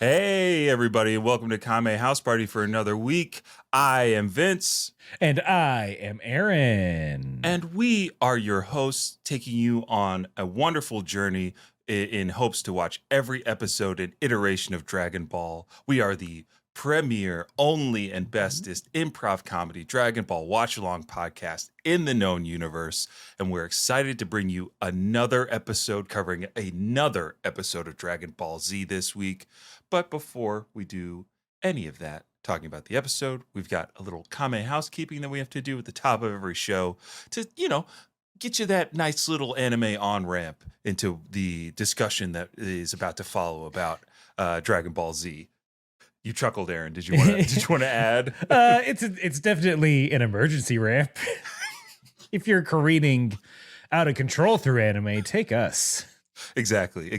Hey, everybody, and welcome to Kame House Party for another week. I am Vince. And I am Aaron. And we are your hosts, taking you on a wonderful journey in hopes to watch every episode and iteration of Dragon Ball. We are the premier, only, and bestest improv comedy Dragon Ball watch-along podcast in the known universe. And we're excited to bring you another episode covering another episode of Dragon Ball Z this week. But before we do any of that, talking about the episode, we've got a little Kame housekeeping that we have to do at the top of every show to, get you that nice little anime on-ramp into the discussion that is about to follow about Dragon Ball Z. You chuckled, Aaron. Did you want to add? It's definitely an emergency ramp. If you're careening out of control through anime, take us. Exactly.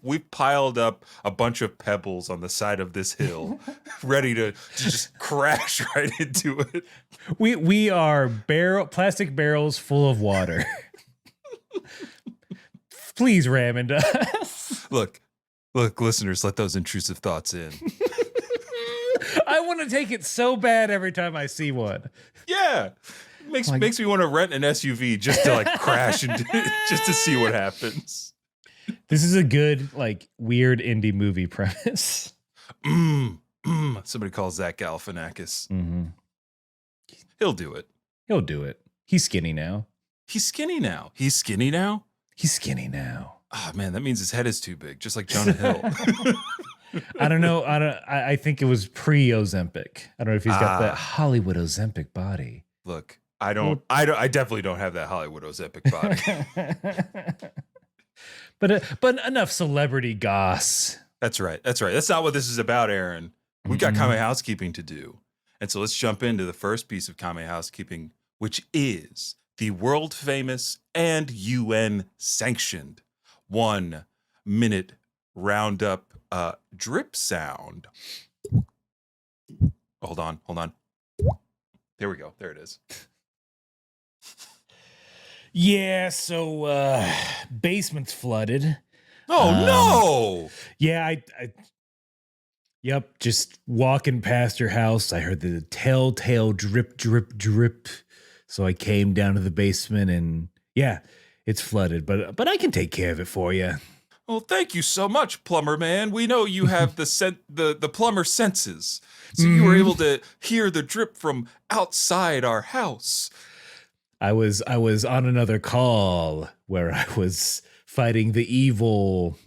We've piled up a bunch of pebbles on the side of this hill, ready to just crash right into it. We are plastic barrels full of water. Please ram into us. Look, listeners, let those intrusive thoughts in. I want to take it so bad every time I see one. Yeah. Makes me want to rent an SUV just to crash into just to see what happens. This is a good, weird indie movie premise. Somebody calls Zach Galifianakis. Mm-hmm. He'll do it. He's skinny now. Oh, man, that means his head is too big, just like Jonah Hill. I don't know. I think it was pre-Ozempic. I don't know if he's got that Hollywood Ozempic body. Look, I definitely don't have that Hollywood Ozempic body. But enough celebrity goss. That's right. That's not what this is about, Aaron. We've got Kame housekeeping to do. And so let's jump into the first piece of Kame housekeeping, which is the world famous and UN sanctioned 1 minute roundup drip sound. Hold on. There we go. There it is. Yeah, so basement's flooded. Oh no! Yeah, Yep, just walking past your house, I heard the telltale drip, drip, drip. So I came down to the basement and yeah, it's flooded, but I can take care of it for you. Well, thank you so much, plumber man. We know you have the plumber senses, so you were able to hear the drip from outside our house. I was on another call where I was fighting the evil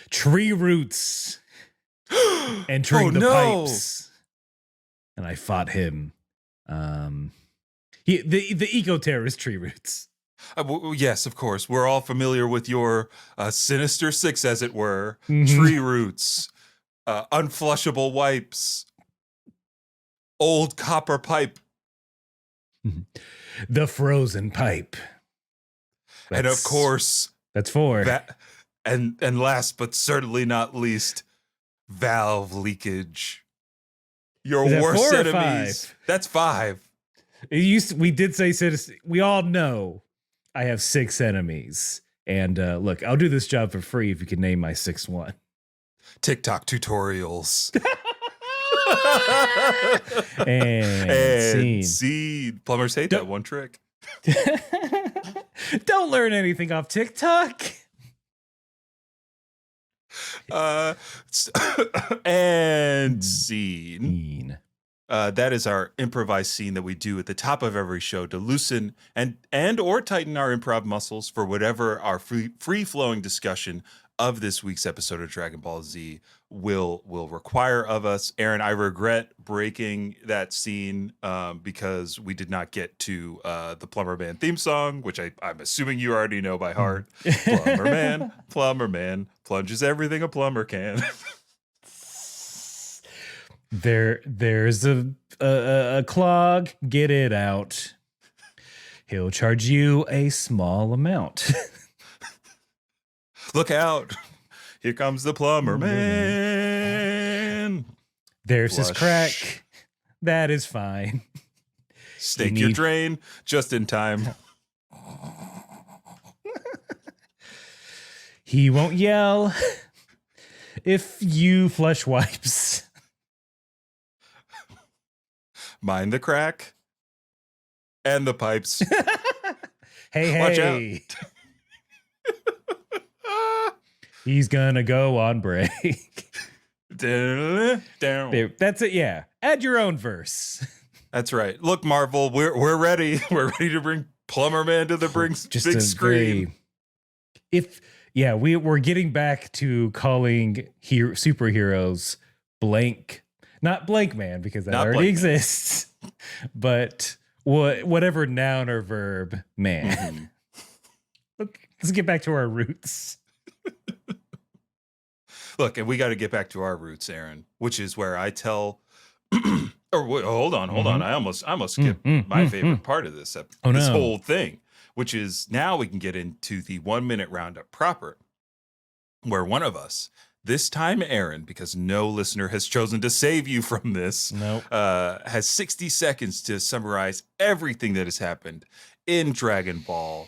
tree roots entering the pipes, and I fought him. The eco-terrorist tree roots. Yes, of course. We're all familiar with your sinister six, as it were. Tree roots, unflushable wipes, old copper pipe. The frozen pipe. And of course, that's 4. And last but certainly not least, valve leakage. Your worst enemies. That's 5. We did say citizen. We all know I have 6 enemies. And look, I'll do this job for free if you can name my 6th one. TikTok tutorials. and scene. Plumbers hate that one trick. Don't learn anything off TikTok. And scene. That is our improvised scene that we do at the top of every show to loosen and or tighten our improv muscles for whatever our free-flowing discussion of this week's episode of Dragon Ball Z will require of us. Aaron, I regret breaking that scene because we did not get to the Plumber Man theme song, which I'm assuming you already know by heart. Plumber Man, plunges everything a plumber can. There's a clog, get it out. He'll charge you a small amount. Look out. Here comes the plumber man. There's his crack. That is fine. Stake your drain just in time. He won't yell. if you flush wipes. Mind the crack and the pipes. Hey, Watch hey. He's gonna go on break. Down. There, that's it. Yeah. Add your own verse. That's right. Look, Marvel, we're ready. We're ready to bring Plumber Man to the big screen. We're getting back to calling superheroes blank, not blank man, because that Not already blank exists, but whatever noun or verb man. Let's get back to our roots. Look, and we got to get back to our roots, Aaron, which is where I tell. Hold on. I almost skipped my favorite part of this whole thing, which is now we can get into the 1 minute roundup proper, where one of us, this time Aaron, because no listener has chosen to save you from this, has 60 seconds to summarize everything that has happened in Dragon Ball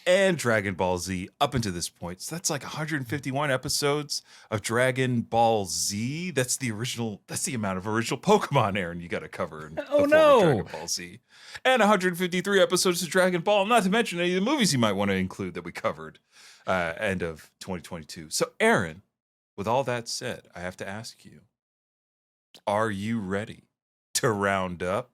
and Dragon Ball Z up until this point. So that's like 151 episodes of Dragon Ball Z. That's the amount of original Pokemon, Aaron, you got to cover in Dragon Ball Z. And 153 episodes of Dragon Ball, not to mention any of the movies you might want to include that we covered end of 2022. So Aaron, with all that said, I have to ask you, are you ready to round up?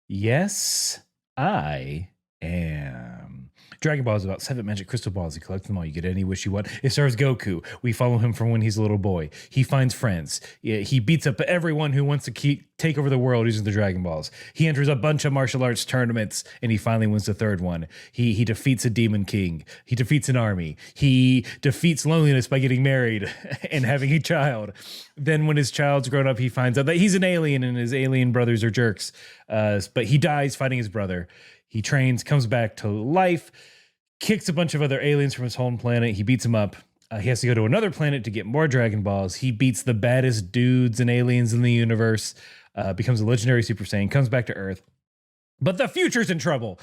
Yes, I am. Dragon Ball is about 7 magic crystal balls. You collect them all. You get any wish you want. It stars Goku. We follow him from when he's a little boy. He finds friends. He beats up everyone who wants to take over the world using the Dragon Balls. He enters a bunch of martial arts tournaments, and he finally wins the third one. He defeats a demon king. He defeats an army. He defeats loneliness by getting married and having a child. Then when his child's grown up, he finds out that he's an alien and his alien brothers are jerks. But he dies fighting his brother. He trains, comes back to life, kicks a bunch of other aliens from his home planet. He beats them up. He has to go to another planet to get more Dragon Balls. He beats the baddest dudes and aliens in the universe, becomes a legendary Super Saiyan, comes back to Earth. But the future's in trouble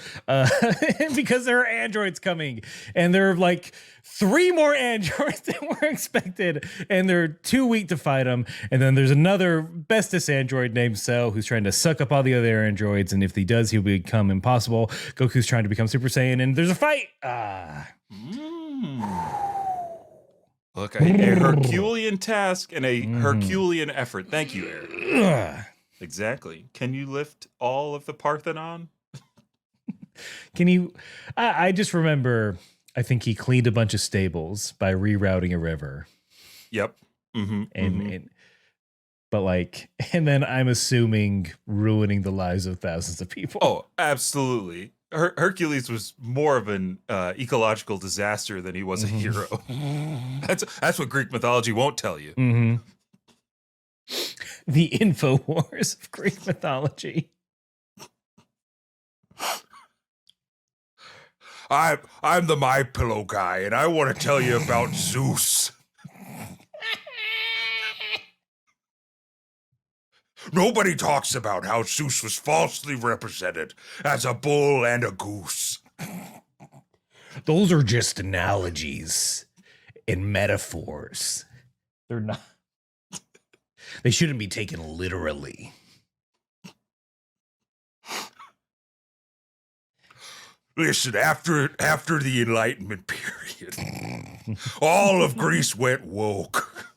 because there are androids coming, and there are like 3 more androids than were expected, and they're too weak to fight them. And then there's another bestest android named Cell who's trying to suck up all the other androids, and if he does, he'll become impossible. Goku's trying to become Super Saiyan, and there's a fight. Look, a Herculean task and a Herculean effort. Thank you, Aaron. Exactly. Can you lift all of the Parthenon? Can you? I just remember, I think he cleaned a bunch of stables by rerouting a river. Yep. And then I'm assuming ruining the lives of thousands of people. Oh, absolutely. Hercules was more of an ecological disaster than he was a hero. That's what Greek mythology won't tell you. Mm-hmm. The InfoWars of Greek mythology. I'm the My Pillow guy, and I want to tell you about Zeus. Nobody talks about how Zeus was falsely represented as a bull and a goose. Those are just analogies and metaphors. They're not. They shouldn't be taken literally. Listen, after the Enlightenment period, all of Greece went woke.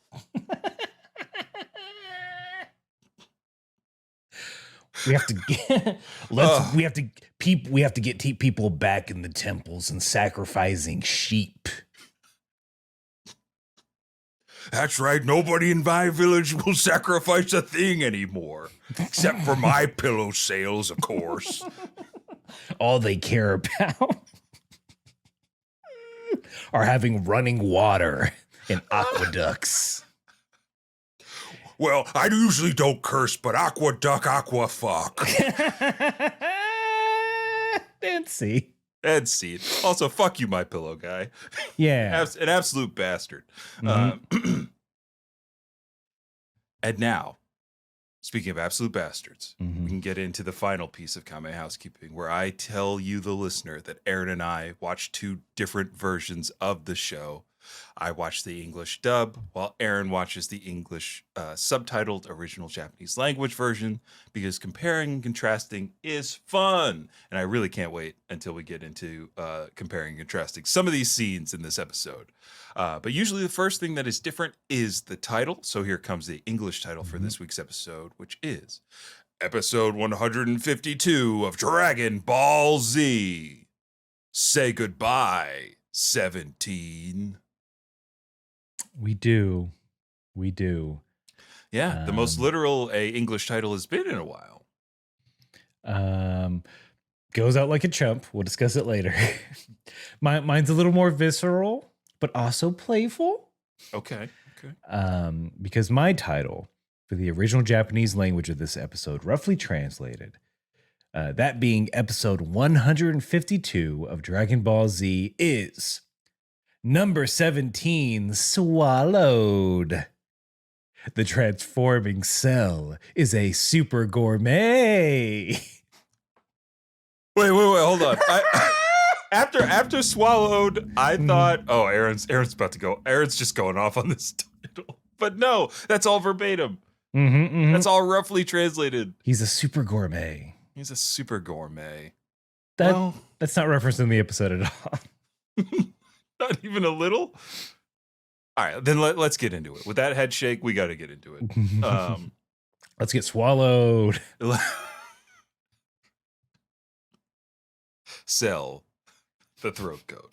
We have to get we have to get people back in the temples and sacrificing sheep. That's right. Nobody in my village will sacrifice a thing anymore, except for my pillow sales, of course. All they care about are having running water and aqueducts. Well, I usually don't curse, but aqueduct, aqua fuck. And see. Also, fuck you, my pillow guy. Yeah. An absolute bastard. Mm-hmm. And now, speaking of absolute bastards, we can get into the final piece of Kame housekeeping, where I tell you, the listener, that Aaron and I watched 2 different versions of the show. I watch the English dub while Aaron watches the English subtitled original Japanese language version because comparing and contrasting is fun. And I really can't wait until we get into comparing and contrasting some of these scenes in this episode. But usually the first thing that is different is the title. So here comes the English title for this week's episode, which is Episode 152 of Dragon Ball Z. Say goodbye, 17. We do. Yeah, the most literal a English title has been in a while. Goes out like a chump. We'll discuss it later. Mine's a little more visceral, but also playful. Okay. Because my title for the original Japanese language of this episode, roughly translated, that being episode 152 of Dragon Ball Z, is Number 17 Swallowed. The transforming Cell is a super gourmet. Wait, hold on. After Swallowed, I thought, oh, Aaron's about to go. Aaron's just going off on this title. But no, that's all verbatim. That's all roughly translated. He's a super gourmet. He's a super gourmet. That's not referenced in the episode at all. Not even a little? All right, then let's get into it. With that head shake, we got to get into it. Let's get swallowed. Cell, the throat goat.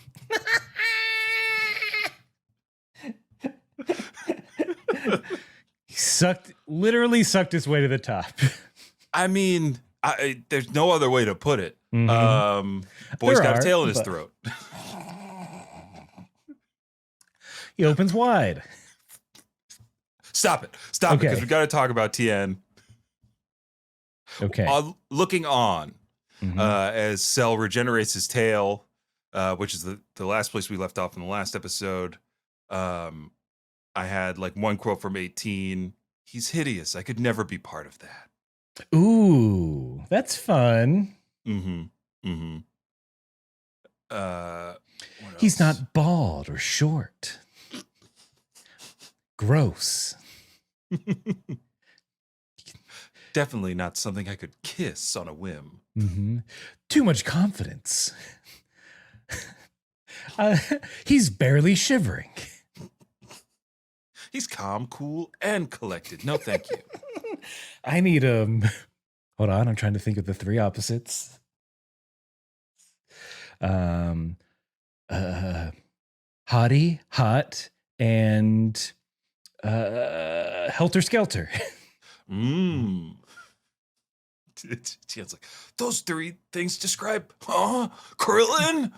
He literally sucked his way to the top. I mean, there's no other way to put it. Boy's got a tail in his throat. He opens wide. Stop it, because we got to talk about Tien. Okay. Looking on as Cell regenerates his tail, which is the last place we left off in the last episode. I had like one quote from 18. He's hideous. I could never be part of that. Ooh, that's fun. He's not bald or short. Gross. Definitely not something I could kiss on a whim. Too much confidence. He's barely shivering. He's calm, cool, and collected. No, thank you. I need hold on, I'm trying to think of the three opposites. Hottie, hot, and helter skelter. It's like, those three things describe Krillin?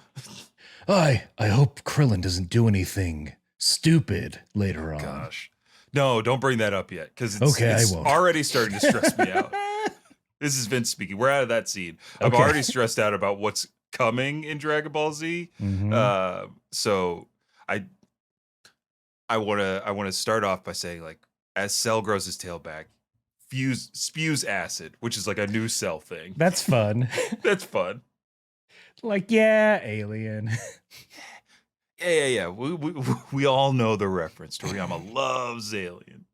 I hope Krillin doesn't do anything stupid later on. Gosh. No, don't bring that up yet, because it's already starting to stress me out. This is Vince speaking. We're out of that scene. I'm already stressed out about what's coming in Dragon Ball Z. So I want to start off by saying, like, as Cell grows his tail back, spews acid, which is like a new Cell thing. That's fun. That's fun. Like, yeah, alien. Yeah. We all know the reference. Toriyama loves Alien.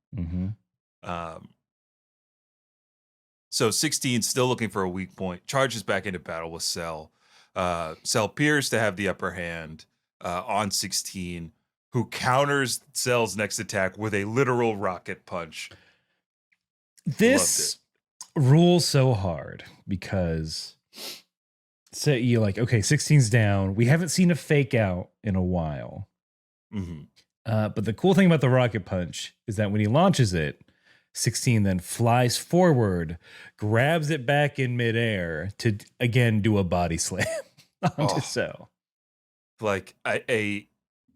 So 16, still looking for a weak point, charges back into battle with Cell. Cell appears to have the upper hand on 16, who counters Cell's next attack with a literal rocket punch. This rules so hard because you're like, okay, 16's down. We haven't seen a fake out in a while. But the cool thing about the rocket punch is that when he launches it, 16 then flies forward, grabs it back in midair to again do a body slam onto Cell. Like a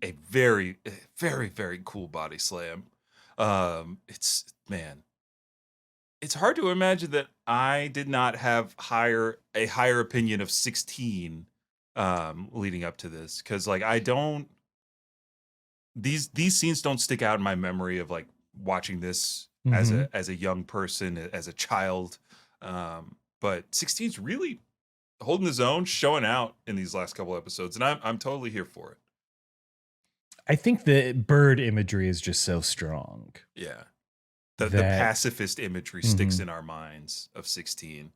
very, very, very cool body slam. It's hard to imagine that I did not have a higher opinion of 16 leading up to this, because like these scenes don't stick out in my memory of like watching this as a young person, as a child. But 16's really holding his own, showing out in these last couple episodes, and I'm totally here for it. I think the bird imagery is just so strong. Yeah. The pacifist imagery sticks in our minds of 16.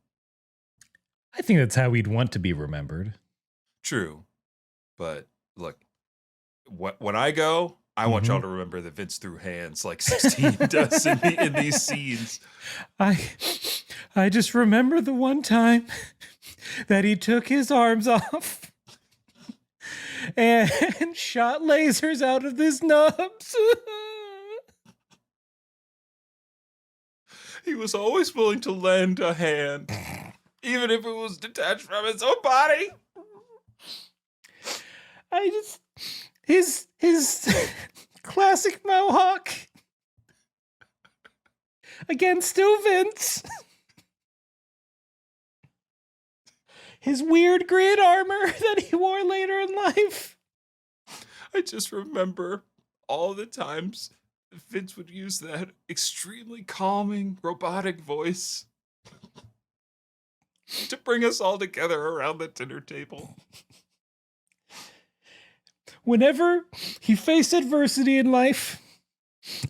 I think that's how we'd want to be remembered. True. But look, when I go, I want y'all to remember that Vince threw hands like 16 does in these scenes. I just remember the one time that he took his arms off and shot lasers out of his nubs. He was always willing to lend a hand, even if it was detached from his own body. His classic mohawk. Again, still Vince. His weird grid armor that he wore later in life. I just remember all the times Vince would use that extremely calming, robotic voice to bring us all together around the dinner table. Whenever he faced adversity in life,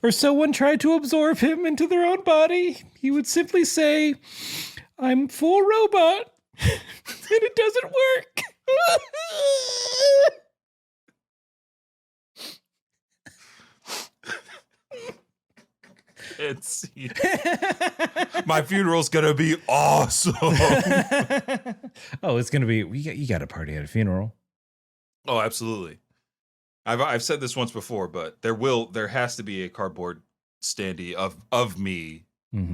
or someone tried to absorb him into their own body, he would simply say, "I'm full robot," and it doesn't work. It's my funeral's gonna be awesome. Oh, it's gonna be. You got a party at a funeral. Oh, absolutely. I've said this once before, but there has to be a cardboard standee of me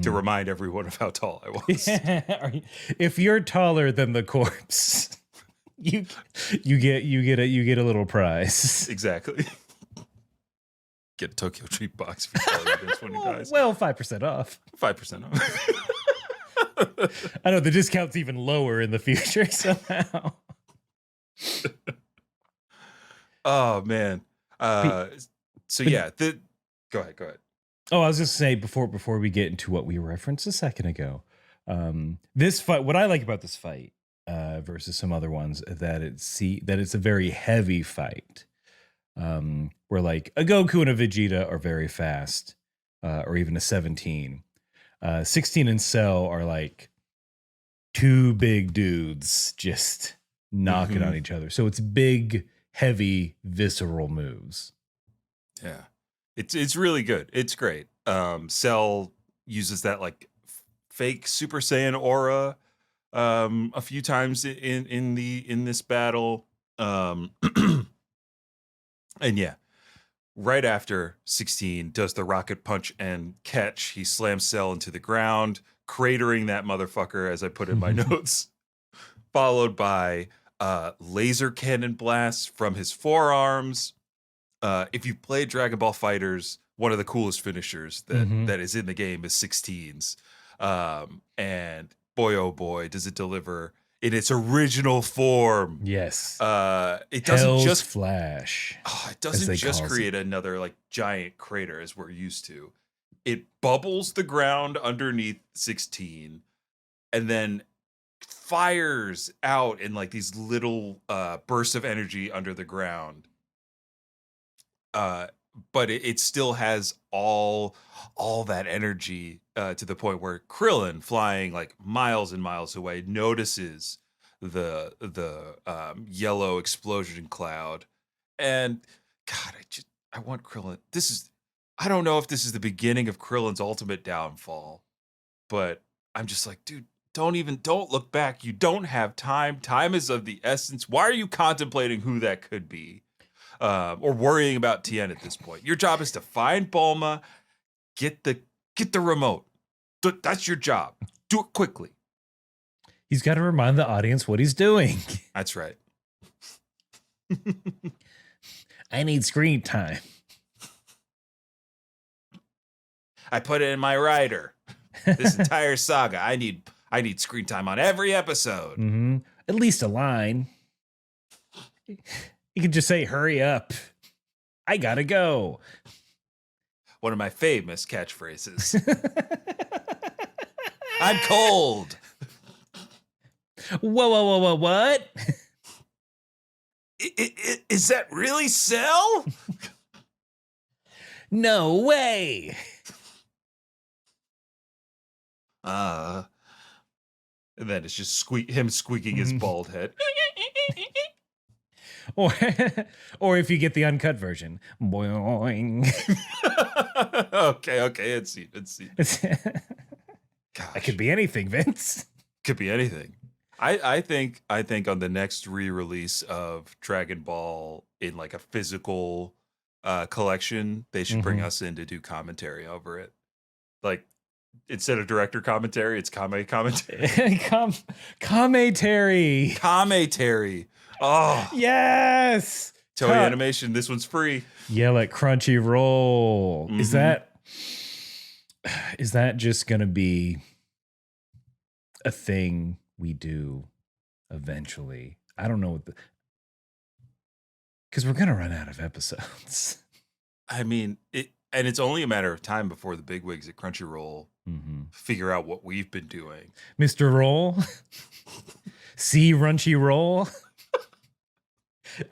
to remind everyone of how tall I was. If you're taller than the corpse, you get a little prize. Exactly. Get a Tokyo treat box if you're taller than Vince when he dies. Well, 5% off. 5% off. I know the discount's even lower in the future somehow. Oh man. So yeah, go ahead. Oh, I was just saying before we get into what we referenced a second ago, this fight. What I like about this fight versus some other ones that it's a very heavy fight. Where like a Goku and a Vegeta are very fast, or even a 17. 16 and Cell are like two big dudes just knocking on each other. So it's big, heavy, visceral moves. Yeah, it's really good. It's great. Cell uses that like fake Super Saiyan aura a few times in this battle. And yeah, right after 16 does the rocket punch and catch, he slams Cell into the ground, cratering that motherfucker, as I put in my notes, followed by laser cannon blasts from his forearms. If you play Dragon Ball FighterZ, one of the coolest finishers that is in the game is 16's. And boy, oh boy, does it deliver in its original form. Yes. It doesn't just flash. Oh, it doesn't just create another like giant crater as we're used to. It bubbles the ground underneath 16 and then fires out in like these little bursts of energy under the ground. But it still has all that energy to the point where Krillin, flying like miles and miles away, notices the yellow explosion cloud. And God, I want Krillin. I don't know if this is the beginning of Krillin's ultimate downfall, but I'm just like, dude, don't look back. You don't have time. Time is of the essence. Why are you contemplating who that could be? Or worrying about Tien at this point. Your job is to find Bulma, get the remote. That's your job. Do it quickly. He's got to remind the audience what he's doing. That's right. I need screen time. I put it in my writer. This entire saga. I need screen time on every episode. At least a line. You can just say, "Hurry up. I gotta go." One of my famous catchphrases. I'm cold. Whoa, what? Is that really Cell? No way. And then it's just him squeaking his bald head. Or, or if you get the uncut version, boing. Okay, it's seen. That could be anything, Vince. Could be anything. I think on the next re-release of Dragon Ball in like a physical collection, they should bring us in to do commentary over it. Like instead of director commentary, it's Kame commentary. Kame-tary. Kame-tary. Oh yes. Toei Animation, this one's free. Yell at Crunchyroll. Is that just gonna be a thing we do eventually? I don't know because we're gonna run out of episodes. I mean, it's only a matter of time before the bigwigs at Crunchyroll figure out what we've been doing. Mr. Roll, see Runchy Roll,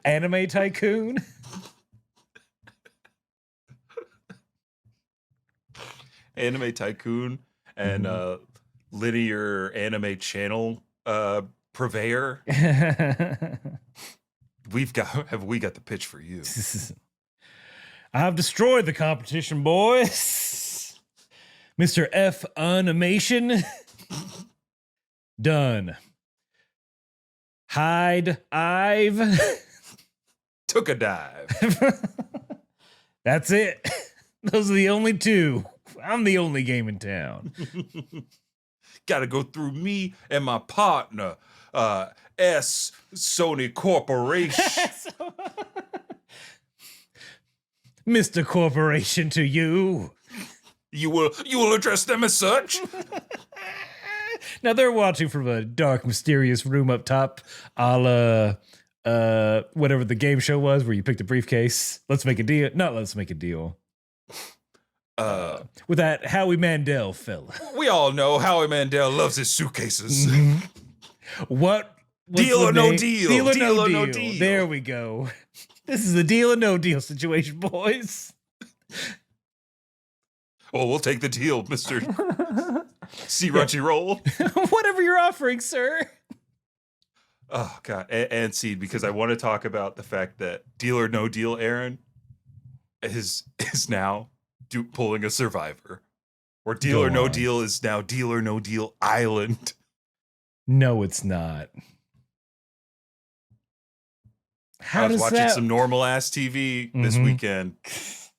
Anime Tycoon, Anime Tycoon, and linear anime channel purveyor. Have we got the pitch for you? I've destroyed the competition, boys. Mr. F Animation. Done. Hide I've took a dive. That's it. Those are the only two. I'm the only game in town. Gotta go through me and my partner, S Sony Corporation. Mr. Corporation to you. You will address them as such. Now they're watching from a dark, mysterious room up top, a la whatever the game show was where you picked a briefcase. Let's make a deal. Not let's make a deal. With that Howie Mandel fella. We all know Howie Mandel loves his suitcases. What's deal or no deal? Deal or no deal. There we go. This is a deal or no deal situation, boys. Well, we'll take the deal, Mr. C. Runchy Roll. Whatever you're offering, sir. Oh, God. And see, because I want to talk about the fact that Deal or No Deal, Aaron, is now pulling a Survivor. Or Deal or No Deal is now Deal or No Deal Island. No, it's not. I was watching some normal ass TV this weekend.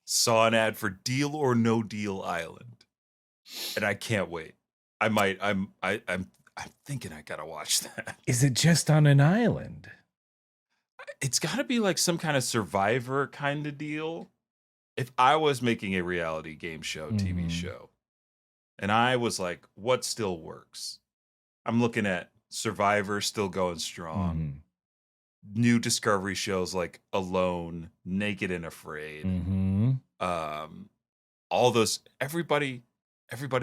Saw an ad for Deal or No Deal Island, and I can't wait. I'm thinking I gotta watch that. Is it just on an island? It's got to be like some kind of Survivor kind of deal. If I was making a reality game show, TV show, and I was like, what still works? I'm looking at Survivor still going strong. New Discovery shows like Alone, Naked and Afraid. All those, everybody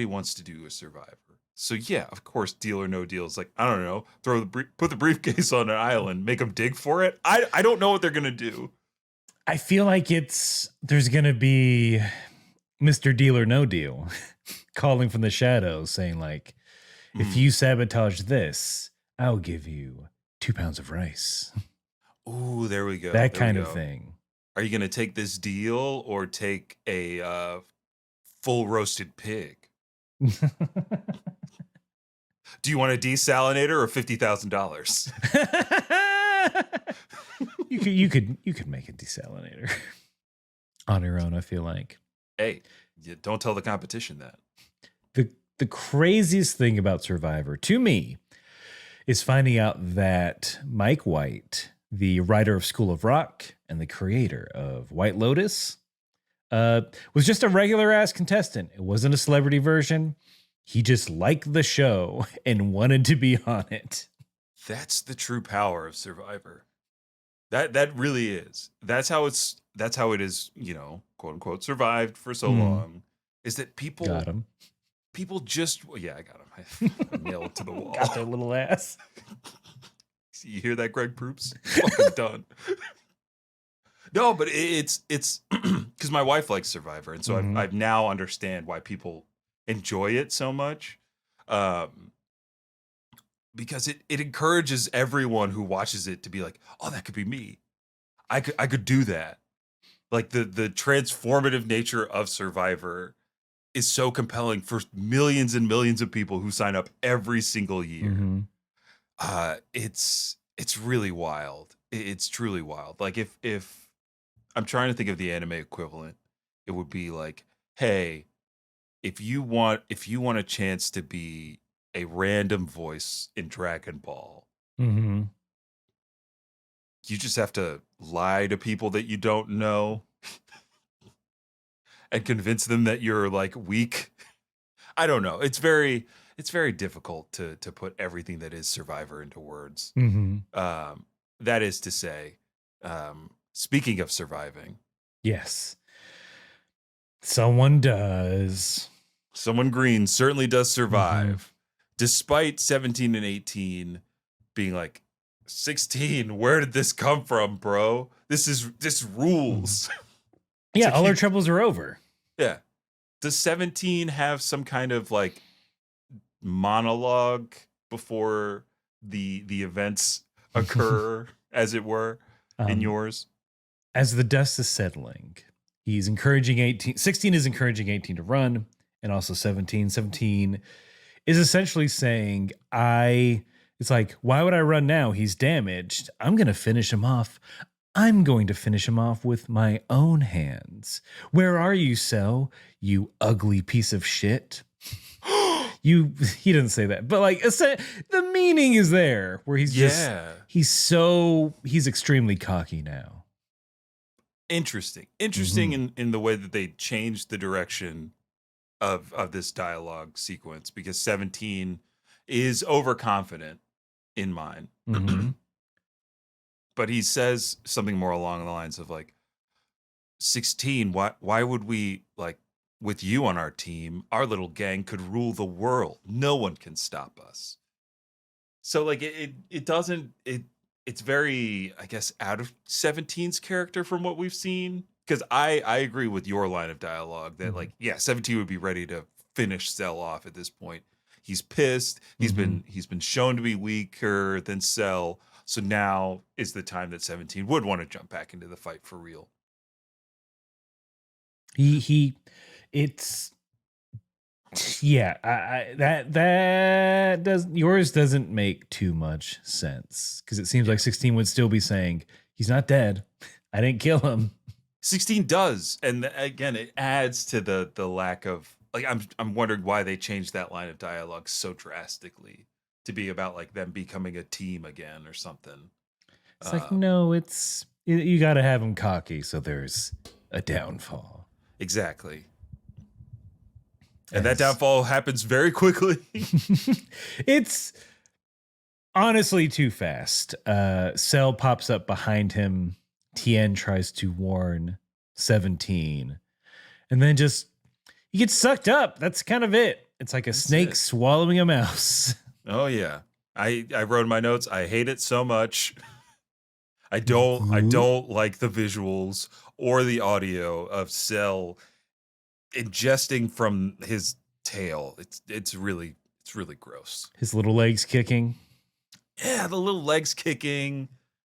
wants to do a Survivor. So yeah, of course, Deal or No Deal is like, I don't know, put the briefcase on an island, make them dig for it. I don't know what they're gonna do. I feel like there's gonna be Mr. Deal or No Deal calling from the shadows saying like, if you sabotage this, I'll give you 2 pounds of rice. Ooh, there we go. That kind of thing. Are you going to take this deal or take a full roasted pig? Do you want a desalinator or $50,000? You could make a desalinator on your own, I feel like. Hey, don't tell the competition that. The craziest thing about Survivor to me is finding out that Mike White, the writer of School of Rock and the creator of White Lotus, was just a regular ass contestant. It wasn't a celebrity version. He just liked the show and wanted to be on it. That's the true power of Survivor. That really is. That's how it is, quote unquote, survived for so long. Is that people got him. People just, I got him. I nailed it to the wall. Got their little ass. You hear that, Greg Proops? Fucking done. No, but it's because my wife likes Survivor, and so Mhm. I've now understand why people enjoy it so much. Um, because it encourages everyone who watches it to be like, oh, that could be me. I could do that. Like the transformative nature of Survivor is so compelling for millions and millions of people who sign up every single year. Mhm. It's really wild. It's truly wild. Like if I'm trying to think of the anime equivalent, it would be like, hey, if you want a chance to be a random voice in Dragon Ball, Mhm. you just have to lie to people that you don't know and convince them that you're like weak. I don't know. It's very difficult to put everything that is Survivor into words. Mhm. That is to say, speaking of surviving, Yes. Someone does. someone green certainly does Mhm. survive, despite 17 and 18 being like 16. Where did this come from, bro? This Mhm. rules. Yeah, To all our keep, troubles are over. yeah. Does 17 have some kind of like monologue before the events occur, as it were, in Um, yours? as the dust is settling, he's encouraging 18. 16 is encouraging 18 to run, and also 17 is essentially saying, it's like, why would I run now? He's damaged. I'm going to finish him off. I'm going to finish him off with my own hands. Where are you, Cell? You ugly piece of shit. He doesn't say that, but like the meaning is there where Yeah. he's extremely cocky now. Interesting Mhm. in the way that they changed the direction of this dialogue sequence, because 17 is overconfident in mine. Mhm. But he says something more along the lines of like, 16, why would we, like, with you on our team, our little gang could rule the world. No one can stop us. So like it doesn't it's very, I guess, out of 17's character from what we've seen. Because I agree with your line of dialogue that, Mhm. like, yeah, 17 would be ready to finish Cell off at this point. He's pissed. He's Mhm. been shown to be weaker than Cell. So now is the time that 17 would want to jump back into the fight for real. He it's yeah, that does yours doesn't make too much sense because it seems Yeah. like 16 would still be saying he's not dead. I didn't kill him. 16 does, and again, it adds to the lack of, like, I'm wondering why they changed that line of dialogue so drastically to be about like them becoming a team again or something. It's like Um, no, you got to have him cocky so there's a downfall. exactly, and that As downfall happens very quickly. it's honestly too fast. Cell pops up behind him. Tien tries to warn 17, and then just he gets sucked up. That's kind of it. It's like a That's snake it. swallowing a mouse. Oh yeah, I wrote in my notes, I hate it so much. I don't like the visuals or the audio of Cell ingesting from his tail. It's really gross. His little legs kicking. Yeah, the little legs kicking.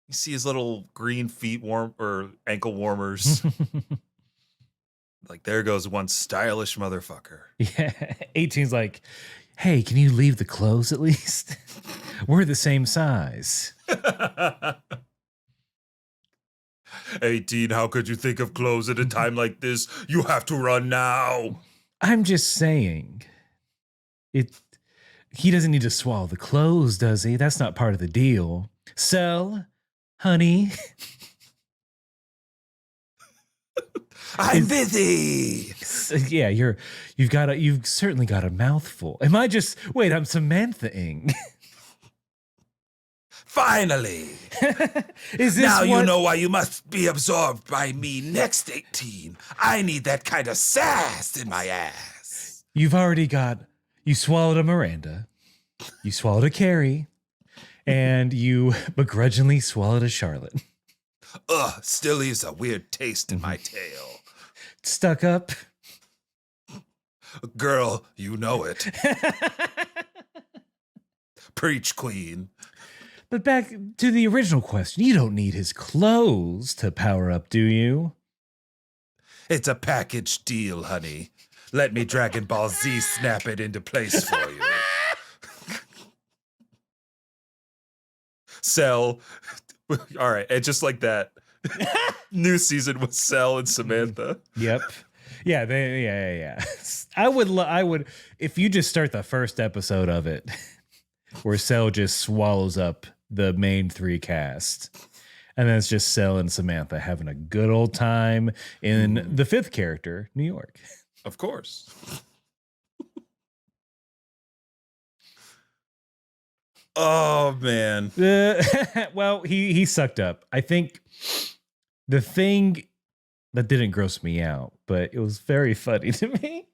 You see his little green feet warm or ankle warmers. Like, there goes one stylish motherfucker. Yeah. 18's like, hey, can you leave the clothes at least? We're the same size. 18, how could you think of clothes at a time like this? You have to run now. I'm just saying. It he doesn't need to swallow the clothes, does he? That's not part of the deal. Cell, honey. I'm Is- busy. Yeah, you've certainly got a mouthful. I'm Samantha-ing. Finally. Is this Now you what know why you must be absorbed by me next, 18. I need that kind of sass in my ass. you've already got? You swallowed a Miranda, you swallowed a Carrie, and you begrudgingly swallowed a Charlotte. Ugh, still leaves a weird taste in my tail. Stuck up. Girl, you know it. Preach, queen. But back to the original question. You don't need his clothes to power up, do you? It's a package deal, honey. Let me Dragon Ball Z snap it into place for you. Cell. All right, and just like that, new season with Cell and Samantha. Yep. Yeah, yeah. I would if you just start the first episode of it where Cell just swallows up the main three cast. And then it's just Cell and Samantha having a good old time in the fifth character, New York. Of course. Oh, man. Well, he sucked up. I think the thing that didn't gross me out, but it was very funny to me,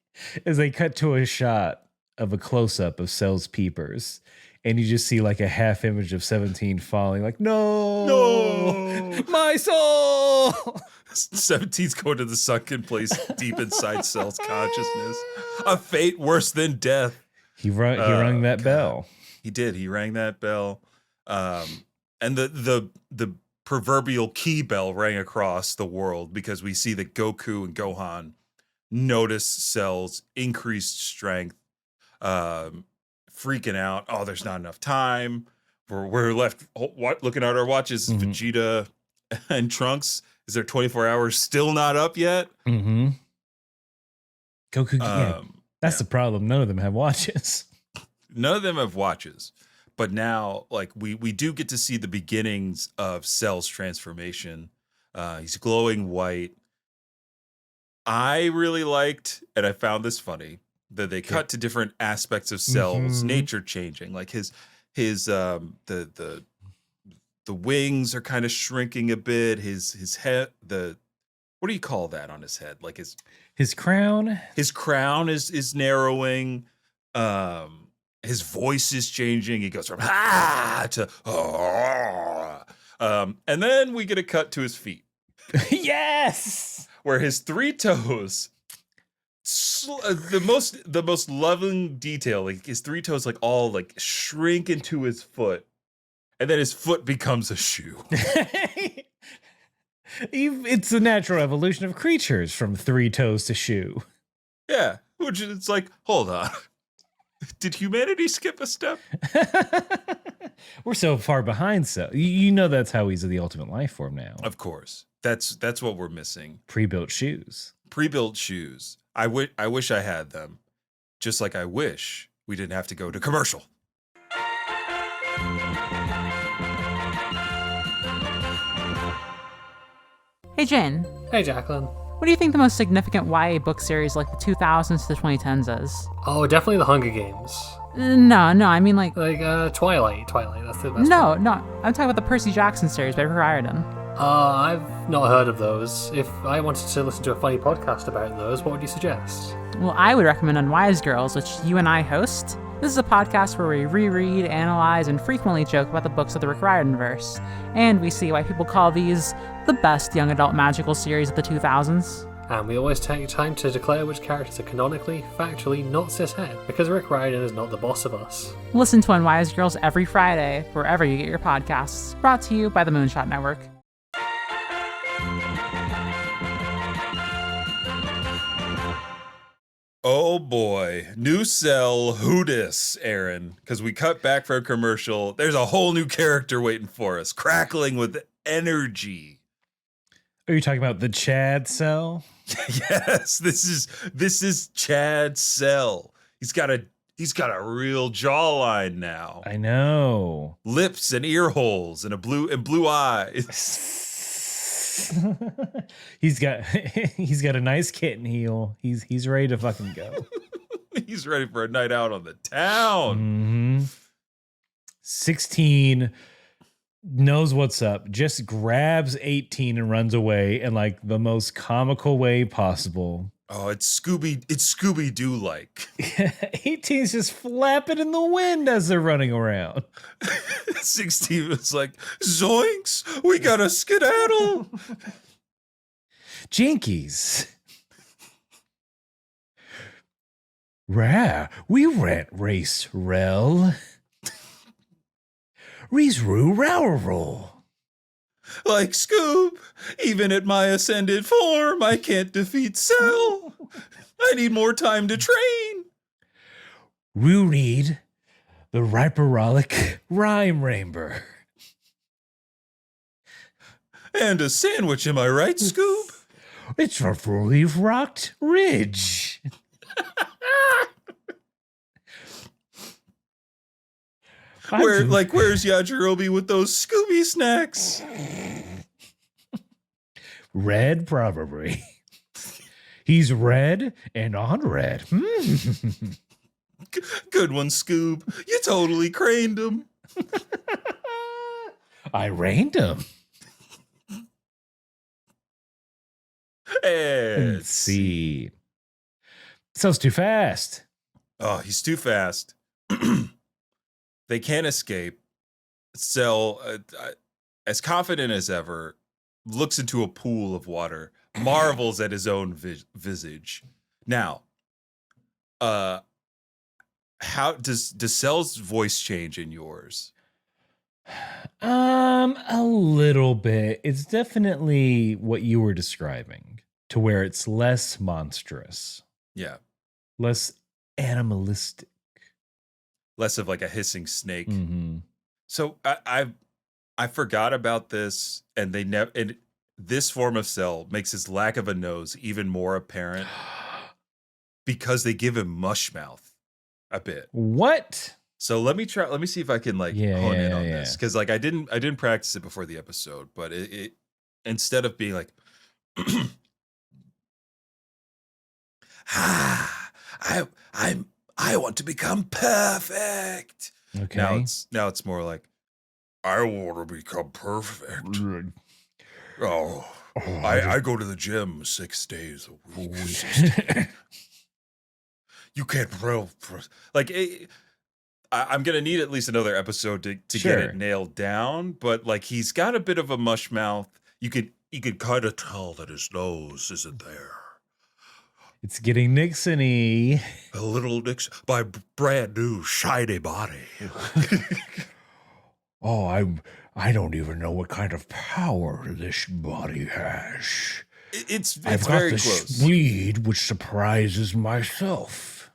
is they cut to a shot of a close-up of Cell's peepers. And you just see like a half image of 17 falling, like, no, my soul. 17's going to the sunken place deep inside Cell's consciousness. A fate worse than death. He rung that bell. He did. He rang that bell. And the proverbial key bell rang across the world because we see that Goku and Gohan notice Cell's increased strength. Freaking out. Oh, there's not enough time. We're left looking at our watches. Mm-hmm. Vegeta and Trunks, is their 24 hours still not up yet? Mm-hmm. Goku, that's the problem. None of them have watches. None of them have watches. But now, like, we do get to see the beginnings of Cell's transformation. He's glowing white. I really liked, and I found this funny, that they cut to different aspects of Cell's nature changing. Like his the wings are kind of shrinking a bit. His head, what do you call that on his head? Like his crown. His crown is narrowing. His voice is changing. He goes from ah to and then we get a cut to his feet. Yes, where his three toes. The most loving detail, like his three toes, like all like shrink into his foot, and then his foot becomes a shoe. It's the natural evolution of creatures from three toes to shoe. Yeah, which it's like, hold on, did humanity skip a step? We're so far behind, so you know that's how he's the ultimate life form now. Of course, that's what we're missing. Pre-built shoes. I wish I had them, just like I wish we didn't have to go to commercial. Hey, Jane. Hey, Jacqueline. What do you think the most significant YA book series like the 2000s to the 2010s is? Oh, definitely The Hunger Games. No, I mean like Twilight. That's the best No, one. no. I'm talking about the Percy Jackson series by Riordan. I've not heard of those. If I wanted to listen to a funny podcast about those, what would you suggest? Well, I would recommend Unwise Girls, which you and I host. This is a podcast where we reread, analyze, and frequently joke about the books of the Rick Riordan-verse. And we see why people call these the best young adult magical series of the 2000s. And we always take time to declare which characters are canonically, factually not cishet, because Rick Riordan is not the boss of us. Listen to Unwise Girls every Friday, wherever you get your podcasts. Brought to you by the Moonshot Network. Oh boy, new Cell, who dis, Aaron? Because we cut back for a commercial. There's a whole new character waiting for us, crackling with energy. Are you talking about the Chad Cell? Yes, this is Chad Cell. He's got a real jawline now. I know. Lips and ear holes and blue eyes. He's got a nice kitten heel. He's ready to fucking go. He's ready for a night out on the town. Mm-hmm. 16 knows what's up, just grabs 18 and runs away in like the most comical way possible. Oh, it's Scooby-Doo like. 18's just flapping in the wind as they're running around. 16 was like, zoinks, we gotta skedaddle. Jinkies. Rah, we rant race, rel. Rees roo row. Like Scoob, even at my ascended form, I can't defeat Cell. I need more time to train. Roo need the Riperolic Rhyme Rainber. And a sandwich, am I right, Scoob? It's a fully rocked ridge. Where's Yajirobe with those Scooby snacks? Red, probably. He's red and on red. Good one, Scoob. You totally craned him. I rained him. Let's see. So's too fast. Oh, he's too fast. They can't escape. Cell, as confident as ever, looks into a pool of water, marvels at his own visage. Now, how does Cell's voice change in yours? A little bit. It's definitely what you were describing, to where it's less monstrous, Yeah, less animalistic. less of like a hissing snake. Mm-hmm. So I forgot about this, and they never. And this form of Cell makes his lack of a nose even more apparent because they give him mush mouth a bit. What? So let me see if I can hone in on this, because like I didn't practice it before the episode, but it instead of being like, I want to become perfect. Okay. Now it's more like, I want to become perfect. Oh, I go to the gym 6 days a week. You can't like. I'm gonna need at least another episode to Sure. get it nailed down. But like, he's got a bit of a mush mouth. You could kind of tell that his nose isn't there. It's getting Nixon-y. A little Nixon, my brand new shiny body. Oh, I don't even know what kind of power this body has. It's I've got very the close. speed which surprises myself.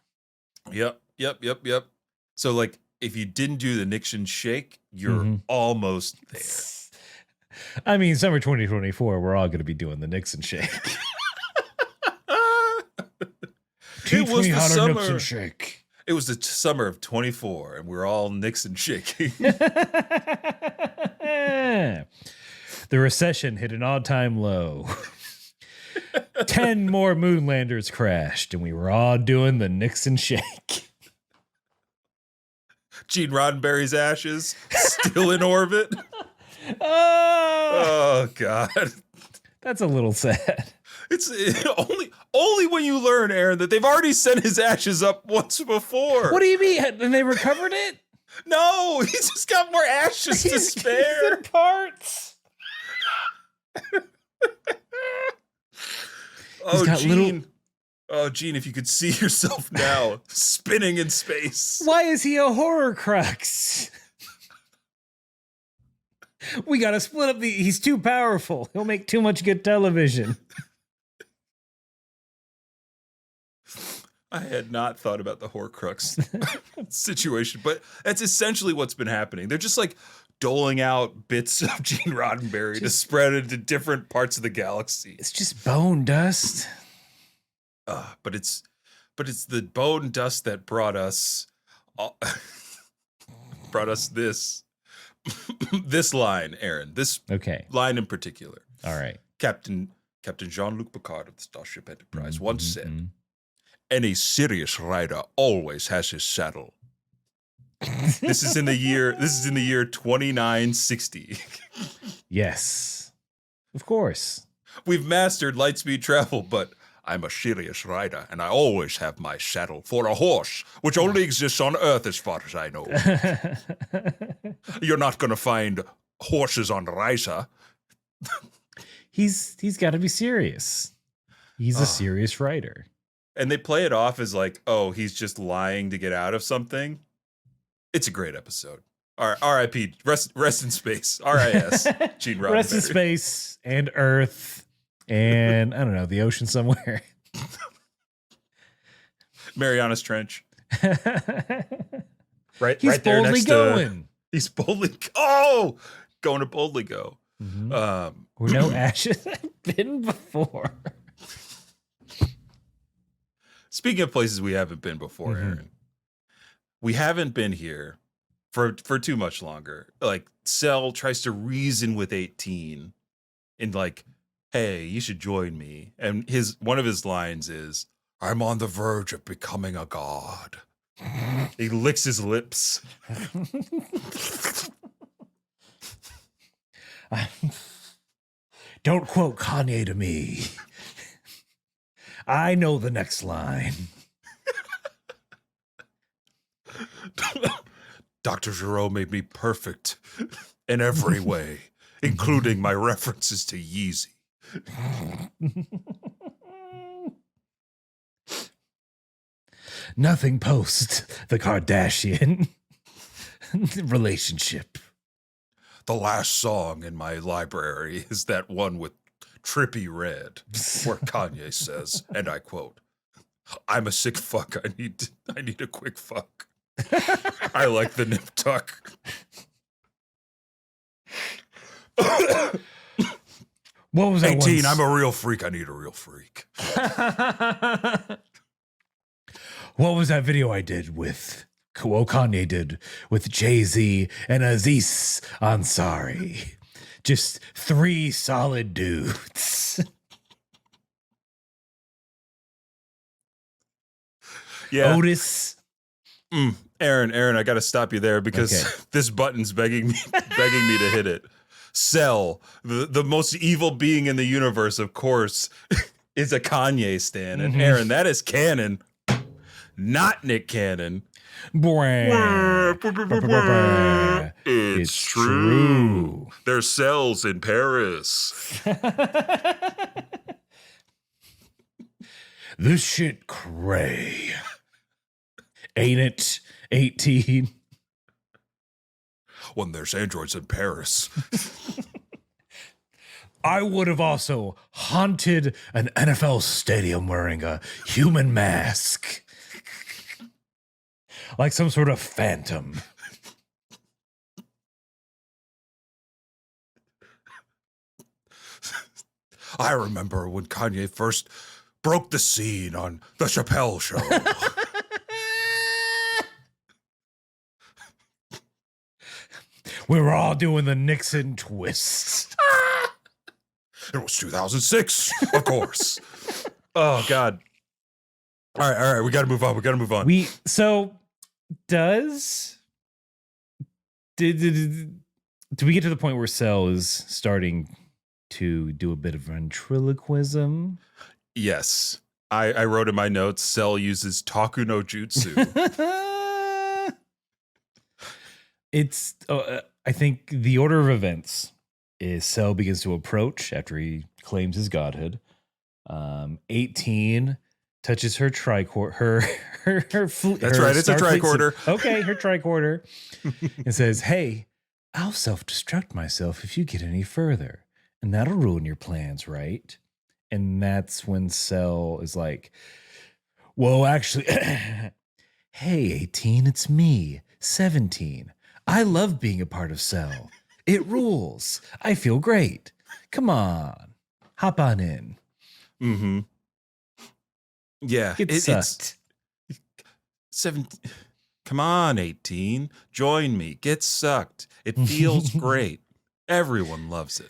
Yep. So like, if you didn't do the Nixon shake, you're Mhm. almost there. I mean, summer 2024, we're all going to be doing the Nixon shake. Teach was me the how to summer. Nixon shake. It was the summer of 24, and we're all Nixon shaking. The recession hit an all-time low. 10 more moonlanders crashed, and we were all doing the Nixon shake. Gene Roddenberry's ashes still in orbit. Oh, Oh God, that's a little sad. it's only when you learn, Aaron, that they've already sent his ashes up once before. What do you mean? And they recovered it? No, he's just got more ashes to spare. In parts. Oh, got Gene. little- Oh, Gene, if you could see yourself now spinning in space. Why is he a horror crux? We gotta split up he's too powerful. He'll make too much good television. I had not thought about the Horcrux situation, but that's essentially what's been happening. They're just like doling out bits of Gene Roddenberry to spread into different parts of the galaxy. It's just bone dust. But it's the bone dust that brought us this this line, Aaron. This Okay. line in particular. All right. Captain Jean-Luc Picard of the Starship Enterprise once said, "Any serious rider always has his saddle." This is in the year 2960. Yes. Of course. We've mastered lightspeed travel, but I'm a serious rider, and I always have my saddle for a horse, which only exists on Earth as far as I know. You're not going to find horses on Risa. He's got to be serious. He's a serious writer. And they play it off as like, oh, he's just lying to get out of something. It's a great episode. R.I.P. Rest in space. R.I.S. Gene Roddenberry. Rest in space and Earth and, I don't know, the ocean somewhere. Marianas Trench. Right, He's right there boldly next going. He's boldly going to boldly go. Mm-hmm. Where no ashes have been before. Speaking of places we haven't been before, Aaron, we haven't been here for too much longer. Like, Cell tries to reason with 18 and like, hey, you should join me. And one of his lines is, I'm on the verge of becoming a god. He licks his lips. Don't quote Kanye to me. I know the next line. Dr. Giro made me perfect in every way, including my references to Yeezy. Nothing post the Kardashian relationship. The last song in my library is that one with Trippy Red, where Kanye says, and I quote, I'm a sick fuck. I need a quick fuck. I like the nip tuck. What was that 18, I'm a real freak. I need a real freak. What was that video I did with Kanye did with Jay-Z and Aziz Ansari? Just 3 solid dudes. Yeah. Otis. Aaron, I got to stop you there because this button's begging me to hit it. Cell, the most evil being in the universe, of course, is a Kanye stan. And Aaron, that is canon, not Nick Cannon. It's true. There's cells in Paris. This shit cray. Ain't it, 18? When there's androids in Paris. I would have also haunted an NFL stadium wearing a human mask. Like some sort of phantom. I remember when Kanye first broke the scene on The Chappelle Show. We were all doing the Nixon twist. It was 2006, of course. Oh, God. All right. We got to move on. Do we get to the point where Cell is starting to do a bit of ventriloquism? Yes. I wrote in my notes, Cell uses Taku no Jutsu. It's, I think the order of events is Cell begins to approach after he claims his godhood. 18 touches her tricorder, That's right, it's a tricorder. Okay, her tricorder, and says, "Hey, I'll self-destruct myself if you get any further, and that'll ruin your plans, right?" And that's when Cell is like, "Well, actually, hey, 18, it's me, 17. I love being a part of Cell. It rules. I feel great. Come on, hop on in." Mm-hmm. Yeah. It's 17. Come on, 18. Join me. Get sucked. It feels great. Everyone loves it.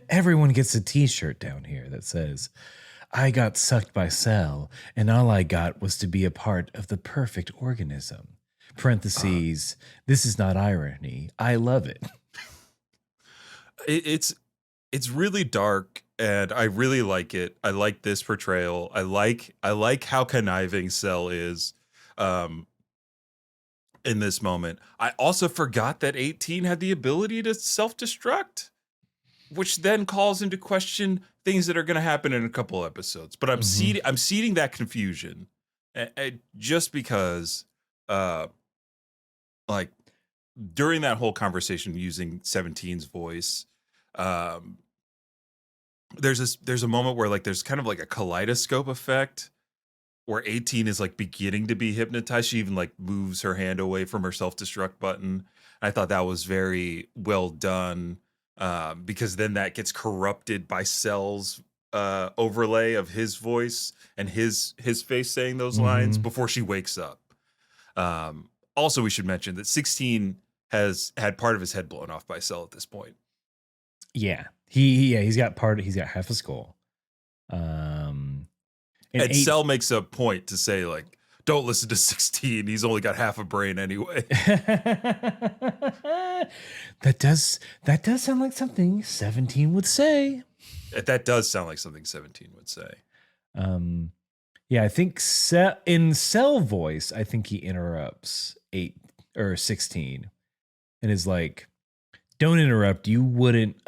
Everyone gets a t-shirt down here that says, "I got sucked by Cell, and all I got was to be a part of the perfect organism." Parentheses, this is not irony. I love it. It's really dark and I really like it. I like this portrayal. I like how conniving Cell is in this moment. I also forgot that 18 had the ability to self-destruct, which then calls into question things that are going to happen in a couple episodes. But I'm seeding that confusion just because like during that whole conversation using 17's voice, there's a moment where like there's kind of like a kaleidoscope effect where 18 is like beginning to be hypnotized. She even like moves her hand away from her self-destruct button. I thought that was very well done, because then that gets corrupted by Cell's overlay of his voice and his face saying those lines before she wakes up. Also, we should mention that 16 has had part of his head blown off by Cell at this point. Yeah. He's got half a skull. And Cell makes a point to say, like, don't listen to 16. He's only got half a brain anyway. That does sound like something 17 would say. That does sound like something 17 would say. Yeah, I think in Cell voice, I think he interrupts 8 or 16 and is like, don't interrupt. You wouldn't,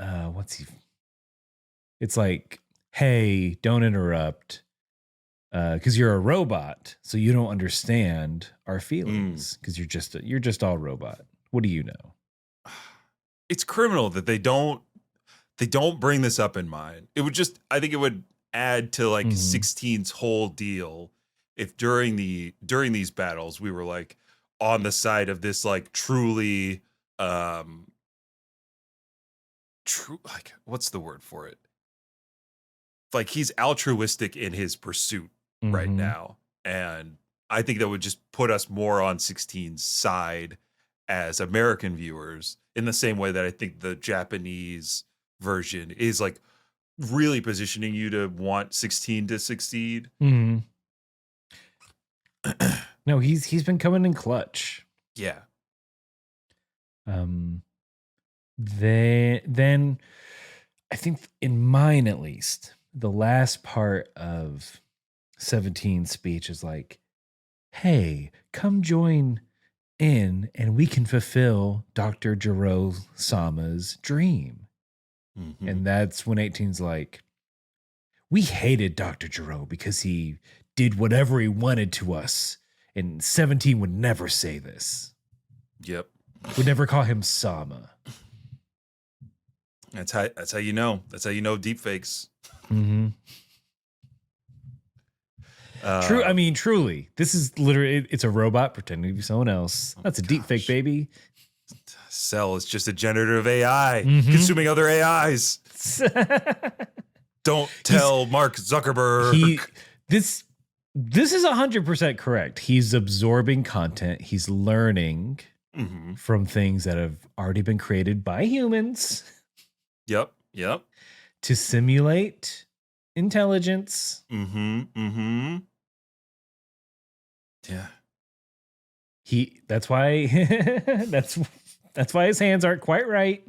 it's like, hey, don't interrupt. Because you're a robot, so you don't understand our feelings. Because you're just all robot. What do you know? It's criminal that they don't bring this up in mind. I think it would add to like 16's whole deal if during these battles we were like on the side of this like truly true, like, what's the word for it? Like, he's altruistic in his pursuit right now. And I think that would just put us more on 16's side as American viewers, in the same way that I think the Japanese version is like really positioning you to want 16 to succeed. No, he's been coming in clutch. Yeah. Then I think in mine, at least, the last part of 17's speech is like, hey, come join in and we can fulfill Dr. Jiro-sama's dream. And that's when 18's like, we hated Dr. Jiro because he did whatever he wanted to us. And 17 would never say this. Yep. Would never call him Sama. That's how you know. That's how you know deep fakes. True. I mean, truly, this is literally, it's a robot pretending to be someone else. That's a deep fake, baby. Cell is just a generative AI consuming other AIs. Don't tell Mark Zuckerberg. This is 100% correct. He's absorbing content. He's learning from things that have already been created by humans. Yep. To simulate intelligence. Yeah. That's why that's why his hands aren't quite right.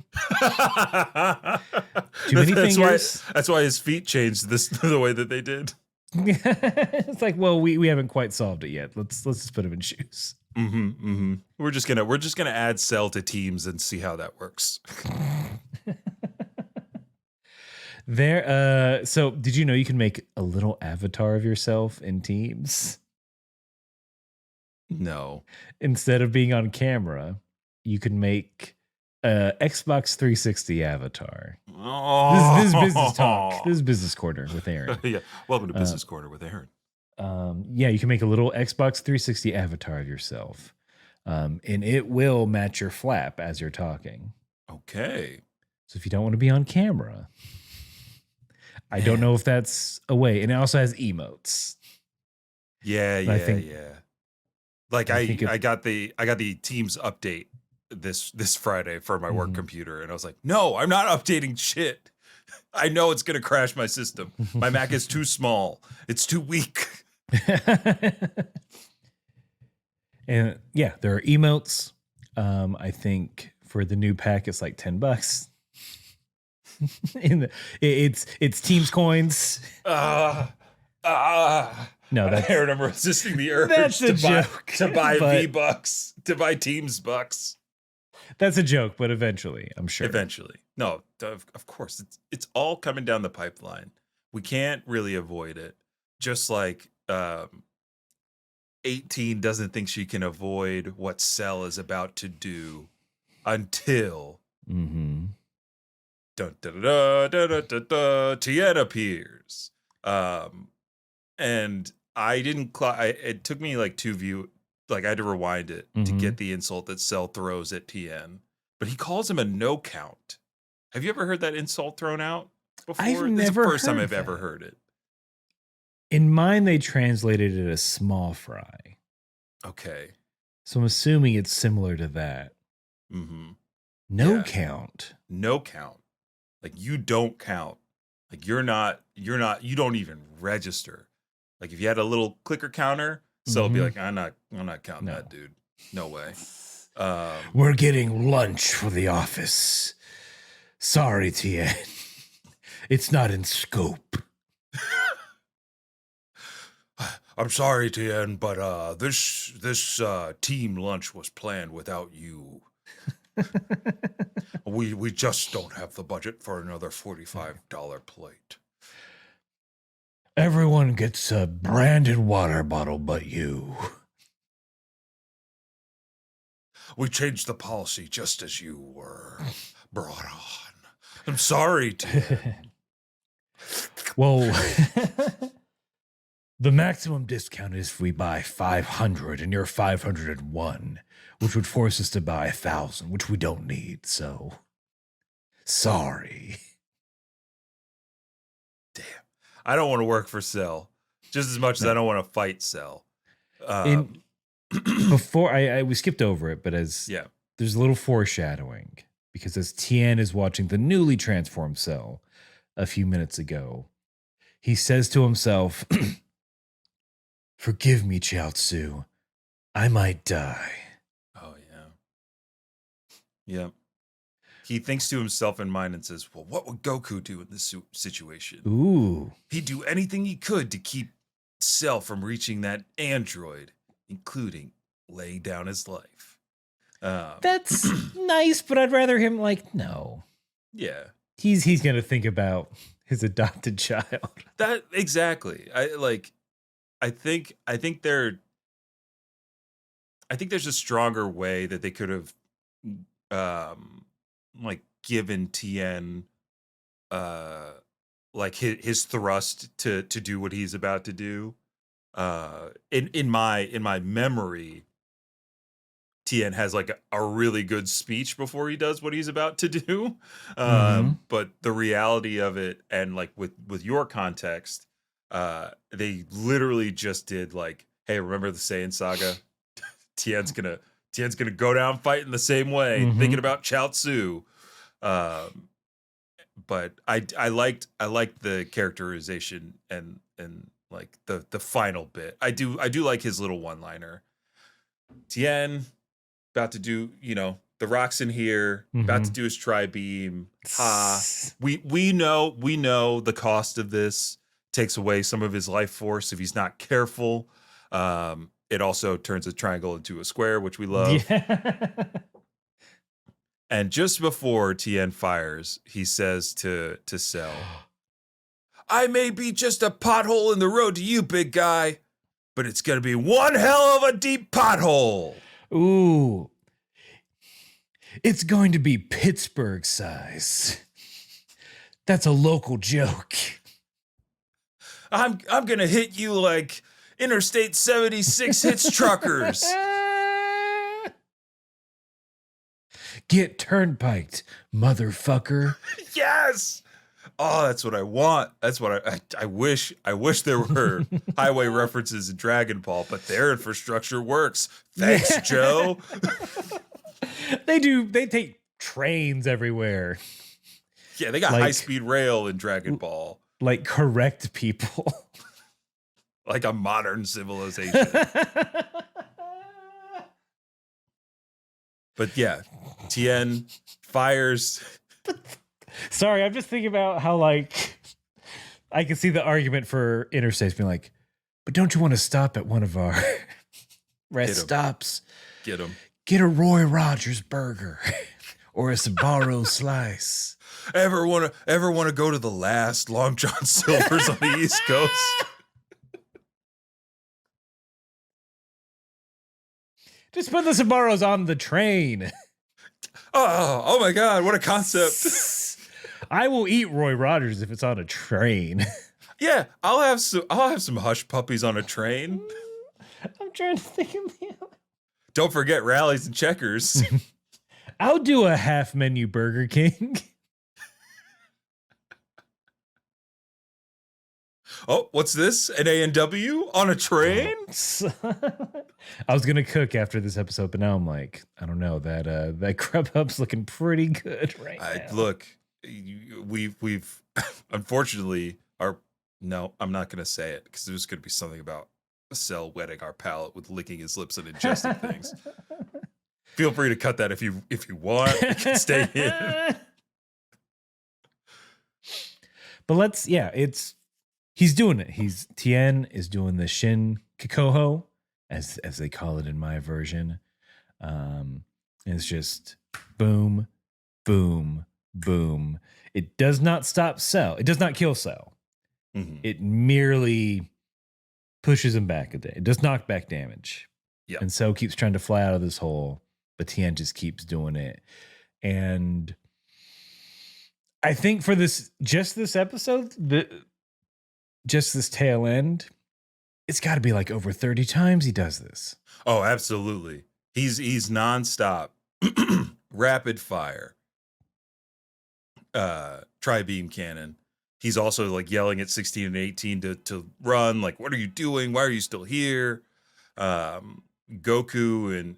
Too many fingers. That's why his feet changed the way that they did. It's like, well, we haven't quite solved it yet. Let's just put him in shoes. We're just gonna add Cell to teams and see how that works. So did you know you can make a little avatar of yourself in Teams? No. Instead of being on camera, you can make a Xbox 360 avatar. Oh. This is business talk. This is Business Corner with Aaron. Yeah. Welcome to Business Corner with Aaron. Yeah, you can make a little Xbox 360 avatar of yourself. And it will match your flap as you're talking. Okay. So if you don't want to be on camera, I don't know if that's a way. And it also has emotes. Yeah. Like I got the Teams update this Friday for my work computer, and I was like, no, I'm not updating shit. I know it's gonna crash my system. My Mac is too small. It's too weak. And yeah, there are emotes. I think for the new pack, it's like $10. It's Teams coins. No, that's I remember resisting the urge that's a joke, to buy but- V-Bucks, to buy Teams Bucks. that's a joke, but eventually, I'm sure. Eventually. No, of course. It's all coming down the pipeline. We can't really avoid it. Just like 18 doesn't think she can avoid what Cell is about to do until Mm-hmm. dun, da, da, da, da, da, da, Tien appears. And I didn't it took me like I had to rewind it to Mhm. get the insult that Cell throws at Tien. But he calls him a no count. Have you ever heard that insult thrown out before? I've This is never the first time heard I've ever that. heard it. In mine, they translated it as small fry. Okay. So I'm assuming it's similar to that. Mm-hmm. No Yeah. count. No count. Like you don't count. Like you don't even register. Like if you had a little clicker counter, Cell would be Mhm. like, I'm not counting No. that, dude. No way. We're getting lunch for the office. Sorry, Tien. It's not in scope. I'm sorry, Tien, but this team lunch was planned without you. We just don't have the budget for another $45 plate. Everyone gets a branded water bottle but you. We changed the policy just as you were brought on. I'm sorry, Tien. Well, the maximum discount is if we buy 500 and you're 501, which would force us to buy 1,000, which we don't need. So, sorry. Damn. I don't want to work for Cell just as much as I don't want to fight Cell. Before we skipped over it, but Yeah. there's a little foreshadowing because as Tien is watching the newly transformed Cell a few minutes ago, he says to himself, "Forgive me, Chiaotzu. I might die." Oh, yeah. Yep. He thinks to himself in mind and says, well, what would Goku do in this situation? Ooh. He'd do anything he could to keep Cell from reaching that android, including laying down his life. That's nice, but I'd rather him no. Yeah. He's gonna think about his adopted child. That exactly. I think there's a stronger way that they could have given Tien his thrust to do what he's about to do. In my memory, Tien has a really good speech before he does what he's about to do. But the reality of it, and with your context, they literally just did hey, remember the Saiyan saga? Tien's gonna go down fighting the same way, thinking about Chiaotzu. But I liked the characterization and the final bit. I do like his little one-liner. Tien about to do, the rock's in here, about to do his tri-beam. Ha. We know the cost of this takes away some of his life force if he's not careful. It also turns a triangle into a square, which we love. Yeah. And just before Tien fires, he says to Cell, I may be just a pothole in the road to you, big guy, but it's going to be one hell of a deep pothole. Ooh. It's going to be Pittsburgh size. That's a local joke. I'm going to hit you like Interstate 76 hits truckers. Get turnpiked, motherfucker. Yes. Oh, that's what I want. That's what I wish. I wish there were highway references in Dragon Ball, but their infrastructure works. Thanks, Yeah. Joe. They do. They take trains everywhere. Yeah, they got high-speed rail in Dragon Ball. Correct people. Like a modern civilization. But yeah, Tien fires. Sorry, I'm just thinking about how, like, I can see the argument for interstates being like, but don't you want to stop at one of our rest stops? Get him. Get a Roy Rogers burger or a Sbarro slice. Ever want to go to the last Long John Silver's on the East Coast? Just put the Sbarros on the train. Oh my God, what a concept. I will eat Roy Rogers if it's on a train. Yeah, I'll have some hush puppies on a train. I'm trying to think of the other. Don't forget rallies and checkers. I'll do a half menu Burger King. Oh, what's this? An A&W on a train? I was gonna cook after this episode, but now I'm like, I don't know, that Grubhub's looking pretty good right now. Look, we've unfortunately no, I'm not gonna say it because there's gonna be something about Cell wetting our palate with licking his lips and ingesting things. Feel free to cut that if you want. It can stay in. But he's doing it. Tien is doing the Shin Kikoho, as they call it in my version. And it's just boom, boom, boom. It does not stop Cell. It does not kill Cell. Mm-hmm. It merely pushes him back a day. It does knock back damage. Yep. And Cell keeps trying to fly out of this hole, but Tien just keeps doing it. And I think for this episode, just this tail end, it's got to be like over 30 times he does this. Oh, absolutely. He's nonstop, rapid fire, tri-beam cannon. He's also like yelling at 16 and 18 to run. Like, what are you doing? Why are you still here? Goku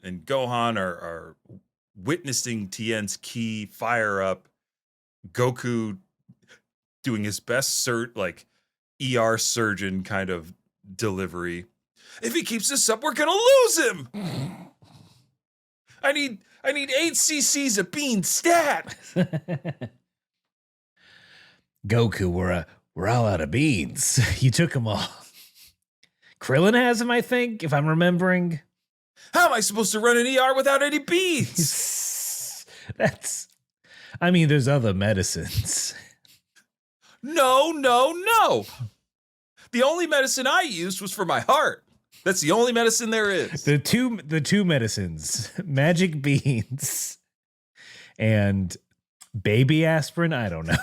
and Gohan are witnessing Tien's ki fire up. Goku doing his best ER surgeon kind of delivery. If he keeps this up, we're gonna lose him. I need 8 cc's of bean stat. Goku, we're all out of beans. You took them all. Krillin has them, I think, if I'm remembering. How am I supposed to run an ER without any beans? There's other medicines. No. The only medicine I used was for my heart. That's the only medicine there is. The two medicines, magic beans and baby aspirin. I don't know.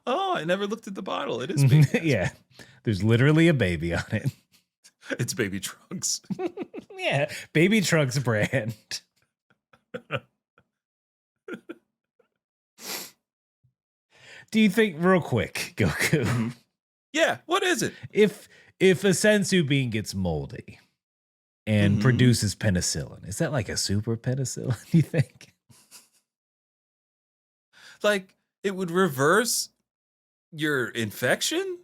Oh, I never looked at the bottle. It is baby aspirin. Yeah. There's literally a baby on it. It's Baby Trunks. Yeah, Baby Trunks brand. Do you think, real quick, Goku? Yeah, what is it? If a sensu bean gets moldy and produces penicillin, is that like a super penicillin, do you think? Like, it would reverse your infection?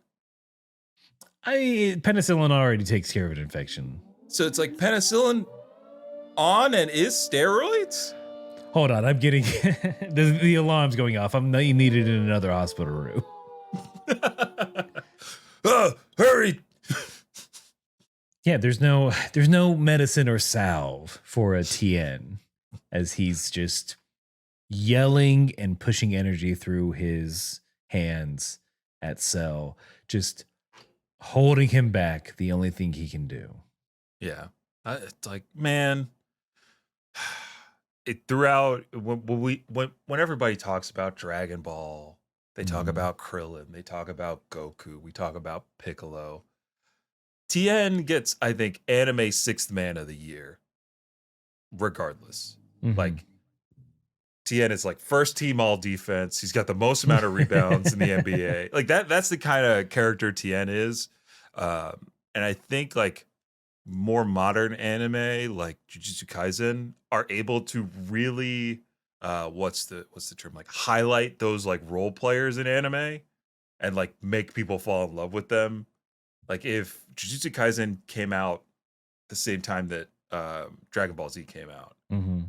Penicillin already takes care of an infection. So it's like penicillin on and is steroids? Hold on, I'm getting the alarm's going off. I'm needed in another hospital room. Hurry! Yeah, there's no medicine or salve for a Tien, as he's just yelling and pushing energy through his hands at Cell, just holding him back. The only thing he can do. Yeah, it's like, man. It throughout when everybody talks about Dragon Ball, they talk about Krillin, they talk about Goku, we talk about Piccolo. Tien gets, I think, anime sixth man of the year, regardless. Like, Tien is like first team all defense. He's got the most amount of rebounds in the NBA. Like that's the kind of character Tien is. And I think like more modern anime like Jujutsu Kaisen are able to really what's the term, like highlight those like role players in anime and like make people fall in love with them. Like if Jujutsu Kaisen came out the same time that Dragon Ball Z came out,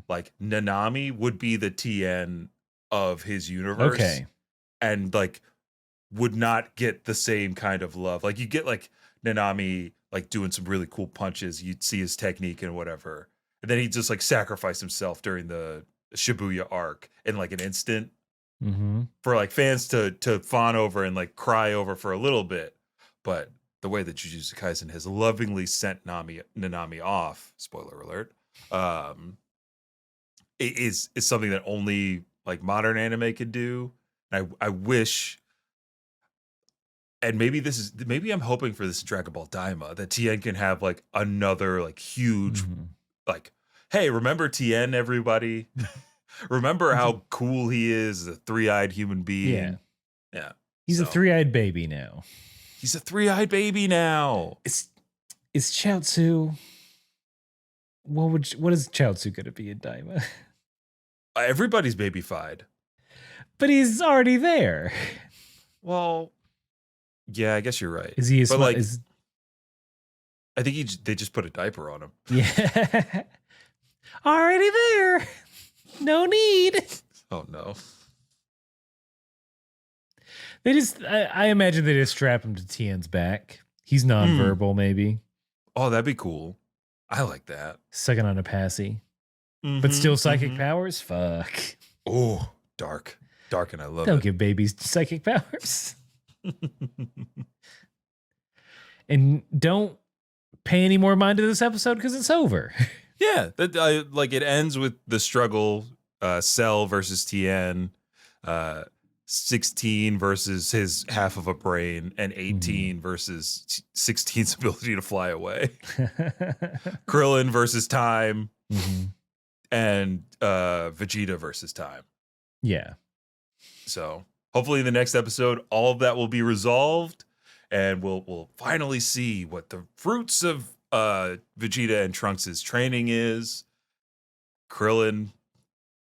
like Nanami would be the Tien of his universe. Okay. And like would not get the same kind of love. Like you get like Nanami like doing some really cool punches. You'd see his technique and whatever. And then he just like sacrificed himself during the Shibuya arc in like an instant for like fans to fawn over and like cry over for a little bit. But the way that Jujutsu Kaisen has lovingly sent Nanami off, spoiler alert, is something that only like modern anime could do. And I wish, and maybe I'm hoping for this in Dragon Ball Daima, that Tien can have like another like huge like, hey, remember Tien, everybody? Remember how cool he is, a 3-eyed human being. Yeah. He's a 3-eyed baby now. He's a 3-eyed baby now. Is Chaozu? What is Chaozu going to be in Daima? Everybody's babyfied. But he's already there. Well, yeah, I guess you're right. Is he? I think they just put a diaper on him. Yeah. Already there. No need. Oh no. I imagine they just strap him to Tien's back. He's nonverbal, maybe. Oh, that'd be cool. I like that. Sucking on a passy. But still psychic powers? Fuck. Oh, dark. Dark, and I love it. Don't give babies psychic powers. And don't pay any more mind to this episode because it's over. Yeah, like it ends with the struggle, Cell versus Tien, 16 versus his half of a brain, and 18 versus 16's ability to fly away. Krillin versus time, and Vegeta versus time. Yeah. So hopefully in the next episode, all of that will be resolved, and we'll finally see what the fruits of Vegeta and Trunks' training is. Krillin,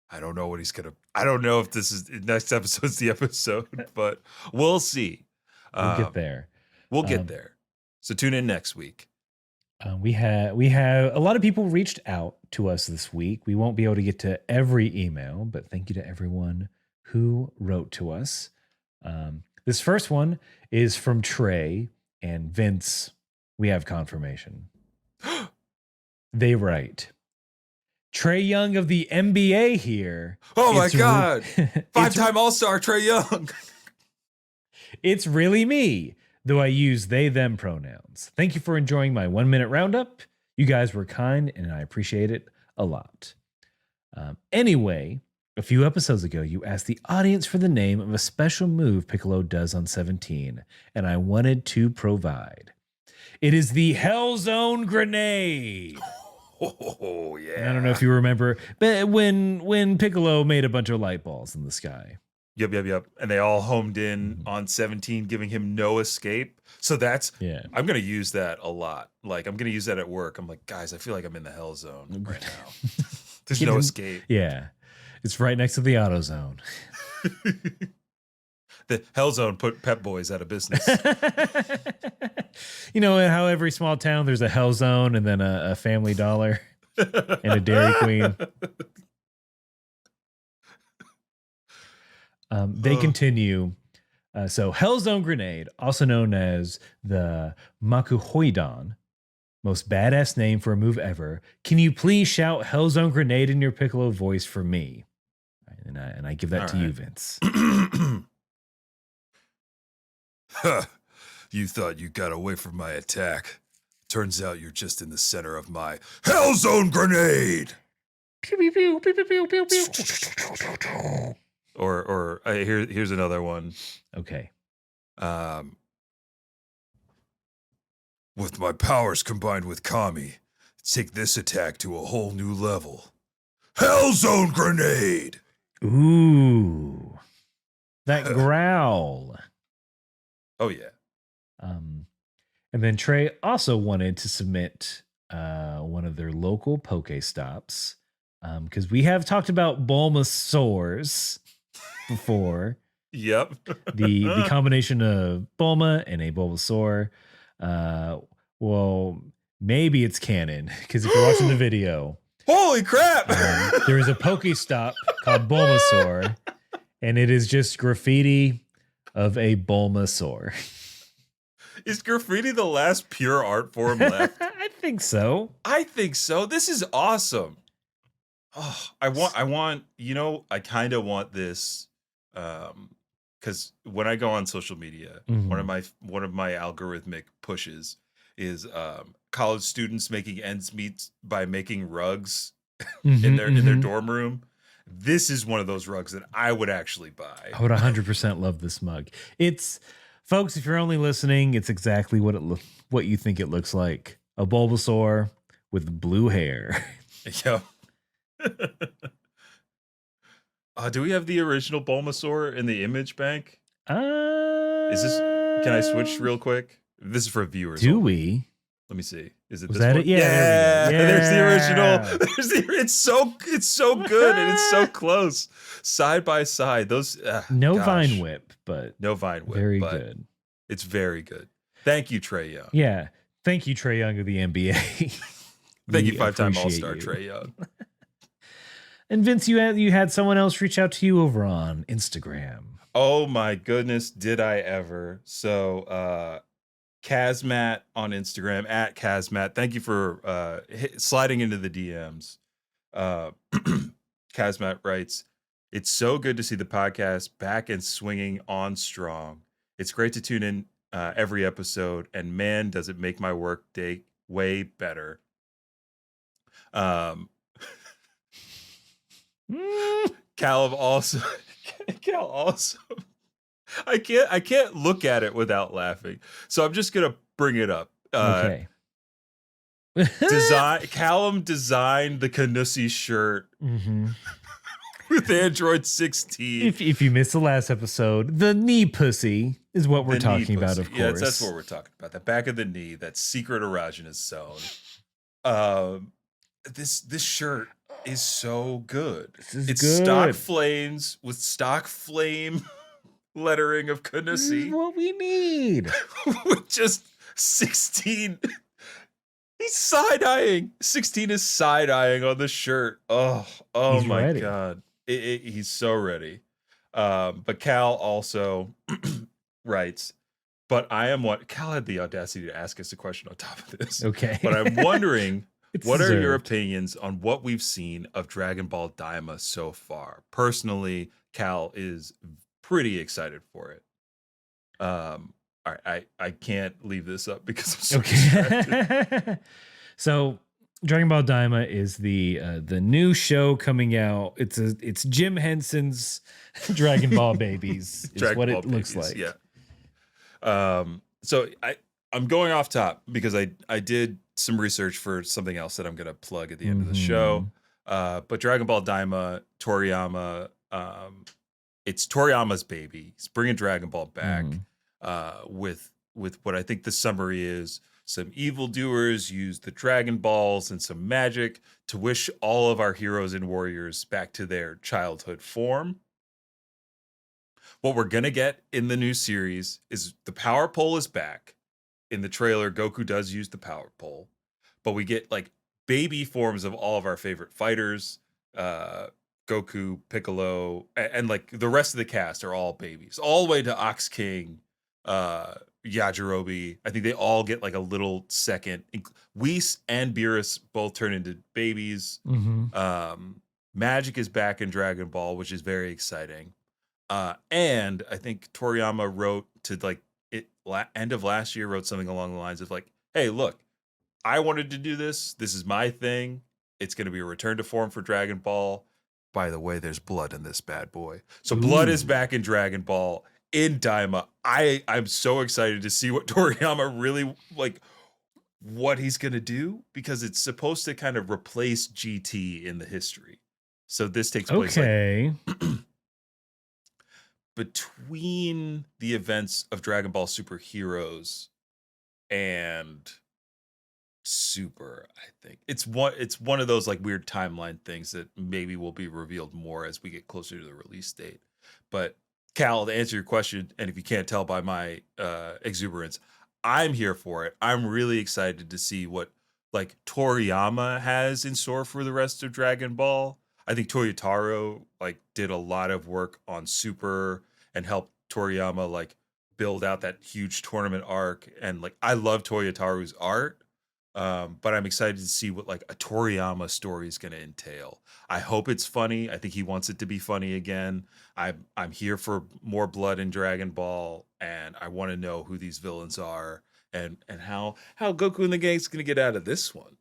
I don't know if this is next episode's the episode, but we'll see. We'll get there. We'll get there. So tune in next week. We have a lot of people reached out to us this week. We won't be able to get to every email, but thank you to everyone who wrote to us. This first one is from Trey and Vince. We have confirmation. They write, Trae Young of the NBA here. Oh my God. 5-time All-Star Trae Young. It's really me, though I use they, them pronouns. Thank you for enjoying my 1-minute roundup. You guys were kind and I appreciate it a lot. Anyway, a few episodes ago, you asked the audience for the name of a special move Piccolo does on 17, and I wanted to provide. It is the Hell Zone Grenade. Oh, yeah. And I don't know if you remember, but when Piccolo made a bunch of light balls in the sky. Yep. And they all homed in on 17, giving him no escape. So I'm going to use that a lot. Like, I'm going to use that at work. I'm like, guys, I feel like I'm in the Hell Zone right now. There's no escape. Yeah. It's right next to the Auto Zone. The Hell Zone put Pep Boys out of business. You know how every small town there's a Hell Zone and then a Family Dollar and a Dairy Queen. They continue. So Hell Zone Grenade, also known as the Makuhoidan, most badass name for a move ever. Can you please shout Hell Zone Grenade in your Piccolo voice for me? And I give that to you, Vince. You thought you got away from my attack. Turns out you're just in the center of my Hell Zone Grenade. Pew, pew, pew, pew, pew, pew, pew. Or here's another one. Okay. With my powers combined with Kame, take this attack to a whole new level. Hell Zone Grenade. Ooh, that growl. Oh yeah. And then Trey also wanted to submit one of their local Pokestops because we have talked about Bulmasaurs before. Yep. the combination of Bulma and a Bulbasaur. Well, maybe it's canon because if you're watching the video, holy crap! There is a Pokestop called Bulbasaur, And it is just graffiti of a Bulbasaur. Is graffiti the last pure art form left? I think so. I think so. This is awesome. Oh, I kind of want this, because when I go on social media, one of my algorithmic pushes is college students making ends meet by making rugs in their dorm room. This is one of those rugs that I would actually buy. I would 100% love this mug. It's, folks, if you're only listening, it's exactly what you think it looks like. A Bulbasaur with blue hair. Yeah. Do we have the original Bulbasaur in the image bank? Is this? Can I switch real quick? This is for viewers. Do only. we? Let me see. Is it Was this that one? it? Yeah. There's the original. It's so good and it's so close, side by side. Those no Vine Whip, but no Vine Whip. Very but good. It's very good. Thank you, Trae Young. Yeah. Thank you, Trae Young of the NBA. Thank you, 5-time All-Star Trae Young. And Vince, you had someone else reach out to you over on Instagram. Oh my goodness, did I ever? So Kazmat on Instagram, at Kazmat. Thank you for sliding into the DMs. Kazmat writes, "It's so good to see the podcast back and swinging on strong. It's great to tune in every episode, and man, does it make my work day way better." Cal also I can't look at it without laughing. So I'm just gonna bring it up. Okay. Callum designed the Canusi shirt with Android 16. If you missed the last episode, the knee pussy is what we're talking about, of course. Yeah, that's what we're talking about. The back of the knee, that secret erogenous zone. This shirt is so good. It's good. stock flames with stock flame lettering of Canusi. This is what we need. With just 16. He's side-eyeing. 16 is side-eyeing on the shirt. Oh He's my ready. God. He's so ready. But Cal also writes, but I am what Cal had the audacity to ask us a question on top of this. Okay. But I'm wondering, what are your deserved. opinions on what we've seen of Dragon Ball Daima so far? Personally, Cal is pretty excited for it. All right, I can't leave this up because I'm so distracted. So Dragon Ball Daima is the new show coming out. It's Jim Henson's Dragon Ball Babies is Dragon what Ball it looks Babies, like. Yeah. So I'm going off top because I did some research for something else that I'm gonna plug at the end of the show. But Dragon Ball Daima, Toriyama, it's Toriyama's baby. He's bringing Dragon Ball back with what I think the summary is. Some evildoers use the Dragon Balls and some magic to wish all of our heroes and warriors back to their childhood form. What we're going to get in the new series is the power pole is back. In the trailer, Goku does use the power pole, but we get like baby forms of all of our favorite fighters. Goku, Piccolo, and like the rest of the cast are all babies, all the way to Ox King, Yajirobe. I think they all get like a little second. Whis and Beerus both turn into babies. Magic is back in Dragon Ball, which is very exciting. And I think Toriyama wrote to like end of last year, wrote something along the lines of like, hey, look, I wanted to do this. This is my thing. It's going to be a return to form for Dragon Ball. By the way, there's blood in this bad boy. So blood is back in Dragon Ball in Daima. I'm so excited to see what Toriyama really like, what he's going to do, because it's supposed to kind of replace GT in the history. So this takes place between the events of Dragon Ball Super Heroes and Super, I think. It's one of those like weird timeline things that maybe will be revealed more as we get closer to the release date. But Cal, to answer your question, and if you can't tell by my exuberance, I'm here for it. I'm really excited to see what like Toriyama has in store for the rest of Dragon Ball. I think Toyotaro like did a lot of work on Super and helped Toriyama like build out that huge tournament arc. And like I love Toyotaro's art, but I'm excited to see what like a Toriyama story is going to entail. I hope it's funny. I think he wants it to be funny again. I'm here for more blood in Dragon Ball, and I want to know who these villains are and how Goku and the gang's going to get out of this one.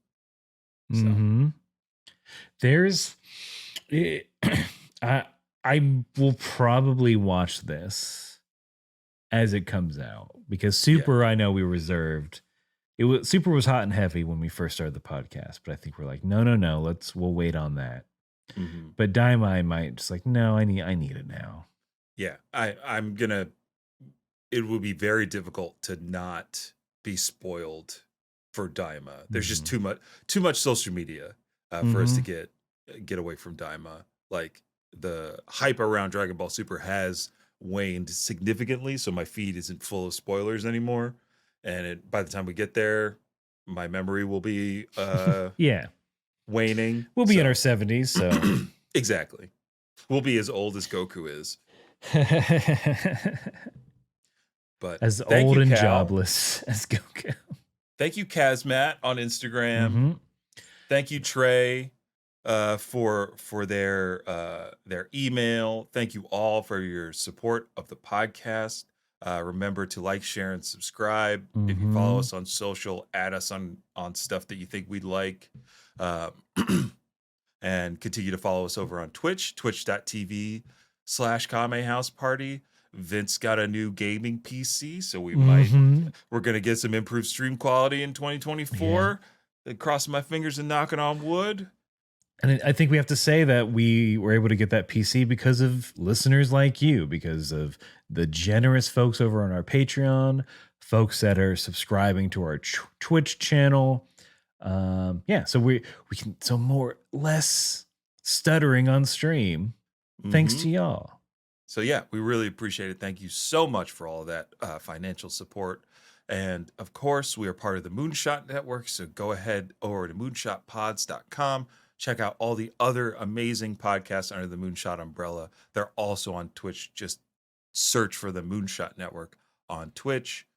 So. Mm-hmm. There's, I will probably watch this as it comes out because Super, I know we reserved. Super was hot and heavy when we first started the podcast, but I think we're like, no, we'll wait on that. Mm-hmm. But Daima, I might just like, no, I need it now. Yeah, it will be very difficult to not be spoiled for Daima. There's just too much social media for us to get away from Daima. Like the hype around Dragon Ball Super has waned significantly, so my feed isn't full of spoilers anymore. And by the time we get there, my memory will be waning. We'll be in our 70s, so exactly. We'll be as old as Goku is. But as old and jobless as Goku. Thank you, Kazmat on Instagram. Mm-hmm. Thank you, Trey, for their email. Thank you all for your support of the podcast. Remember to like, share, and subscribe. Mm-hmm. If you follow us on social, add us on stuff that you think we'd like. And continue to follow us over on Twitch, twitch.tv/Kame House Party. Vince got a new gaming PC, so we're going to get some improved stream quality in 2024. Yeah. Crossing my fingers and knocking on wood. And I think we have to say that we were able to get that PC because of listeners like you, because of the generous folks over on our Patreon, folks that are subscribing to our Twitch channel. So we can less stuttering on stream thanks to y'all. So yeah, we really appreciate it. Thank you so much for all of that financial support. And of course, we are part of the Moonshot Network. So go ahead over to moonshotpods.com. Check out all the other amazing podcasts under the Moonshot umbrella. They're also on Twitch. Just search for the Moonshot Network on Twitch.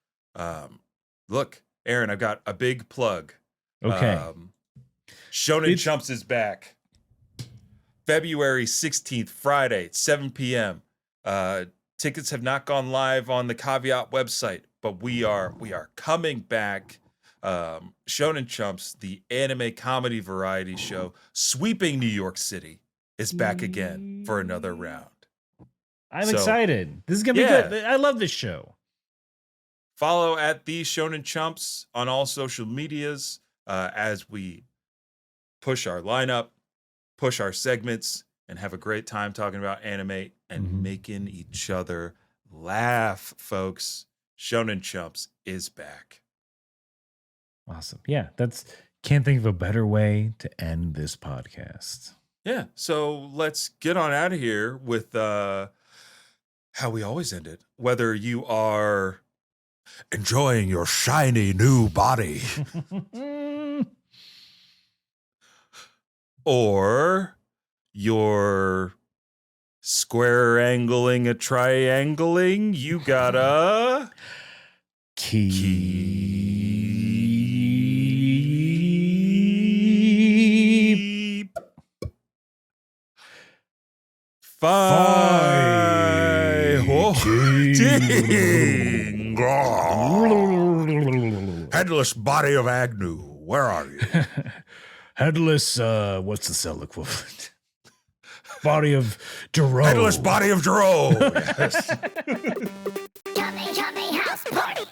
Look, Aaron, I've got a big plug. Okay. Shonen Chumps is back. February 16th, Friday at 7 p.m. Tickets have not gone live on the Caveat website, but we are coming back. Shonen Chumps, the anime comedy variety show sweeping New York City, is back again for another round. I'm excited. This is gonna be good. I love this show. Follow at the Shonen Chumps on all social medias as we push our lineup, push our segments, and have a great time talking about anime and making each other laugh, folks. Shonen Chumps is back. Awesome. Yeah, can't think of a better way to end this podcast. Yeah, so let's get on out of here with how we always end it. Whether you are enjoying your shiny new body or you're square angling a triangling, you gotta keep fighting. Headless body of Agnew, where are you? Headless, what's the cell equivalent? Body of Jerome. Headless body of Jerome. Yes. Kame House Party.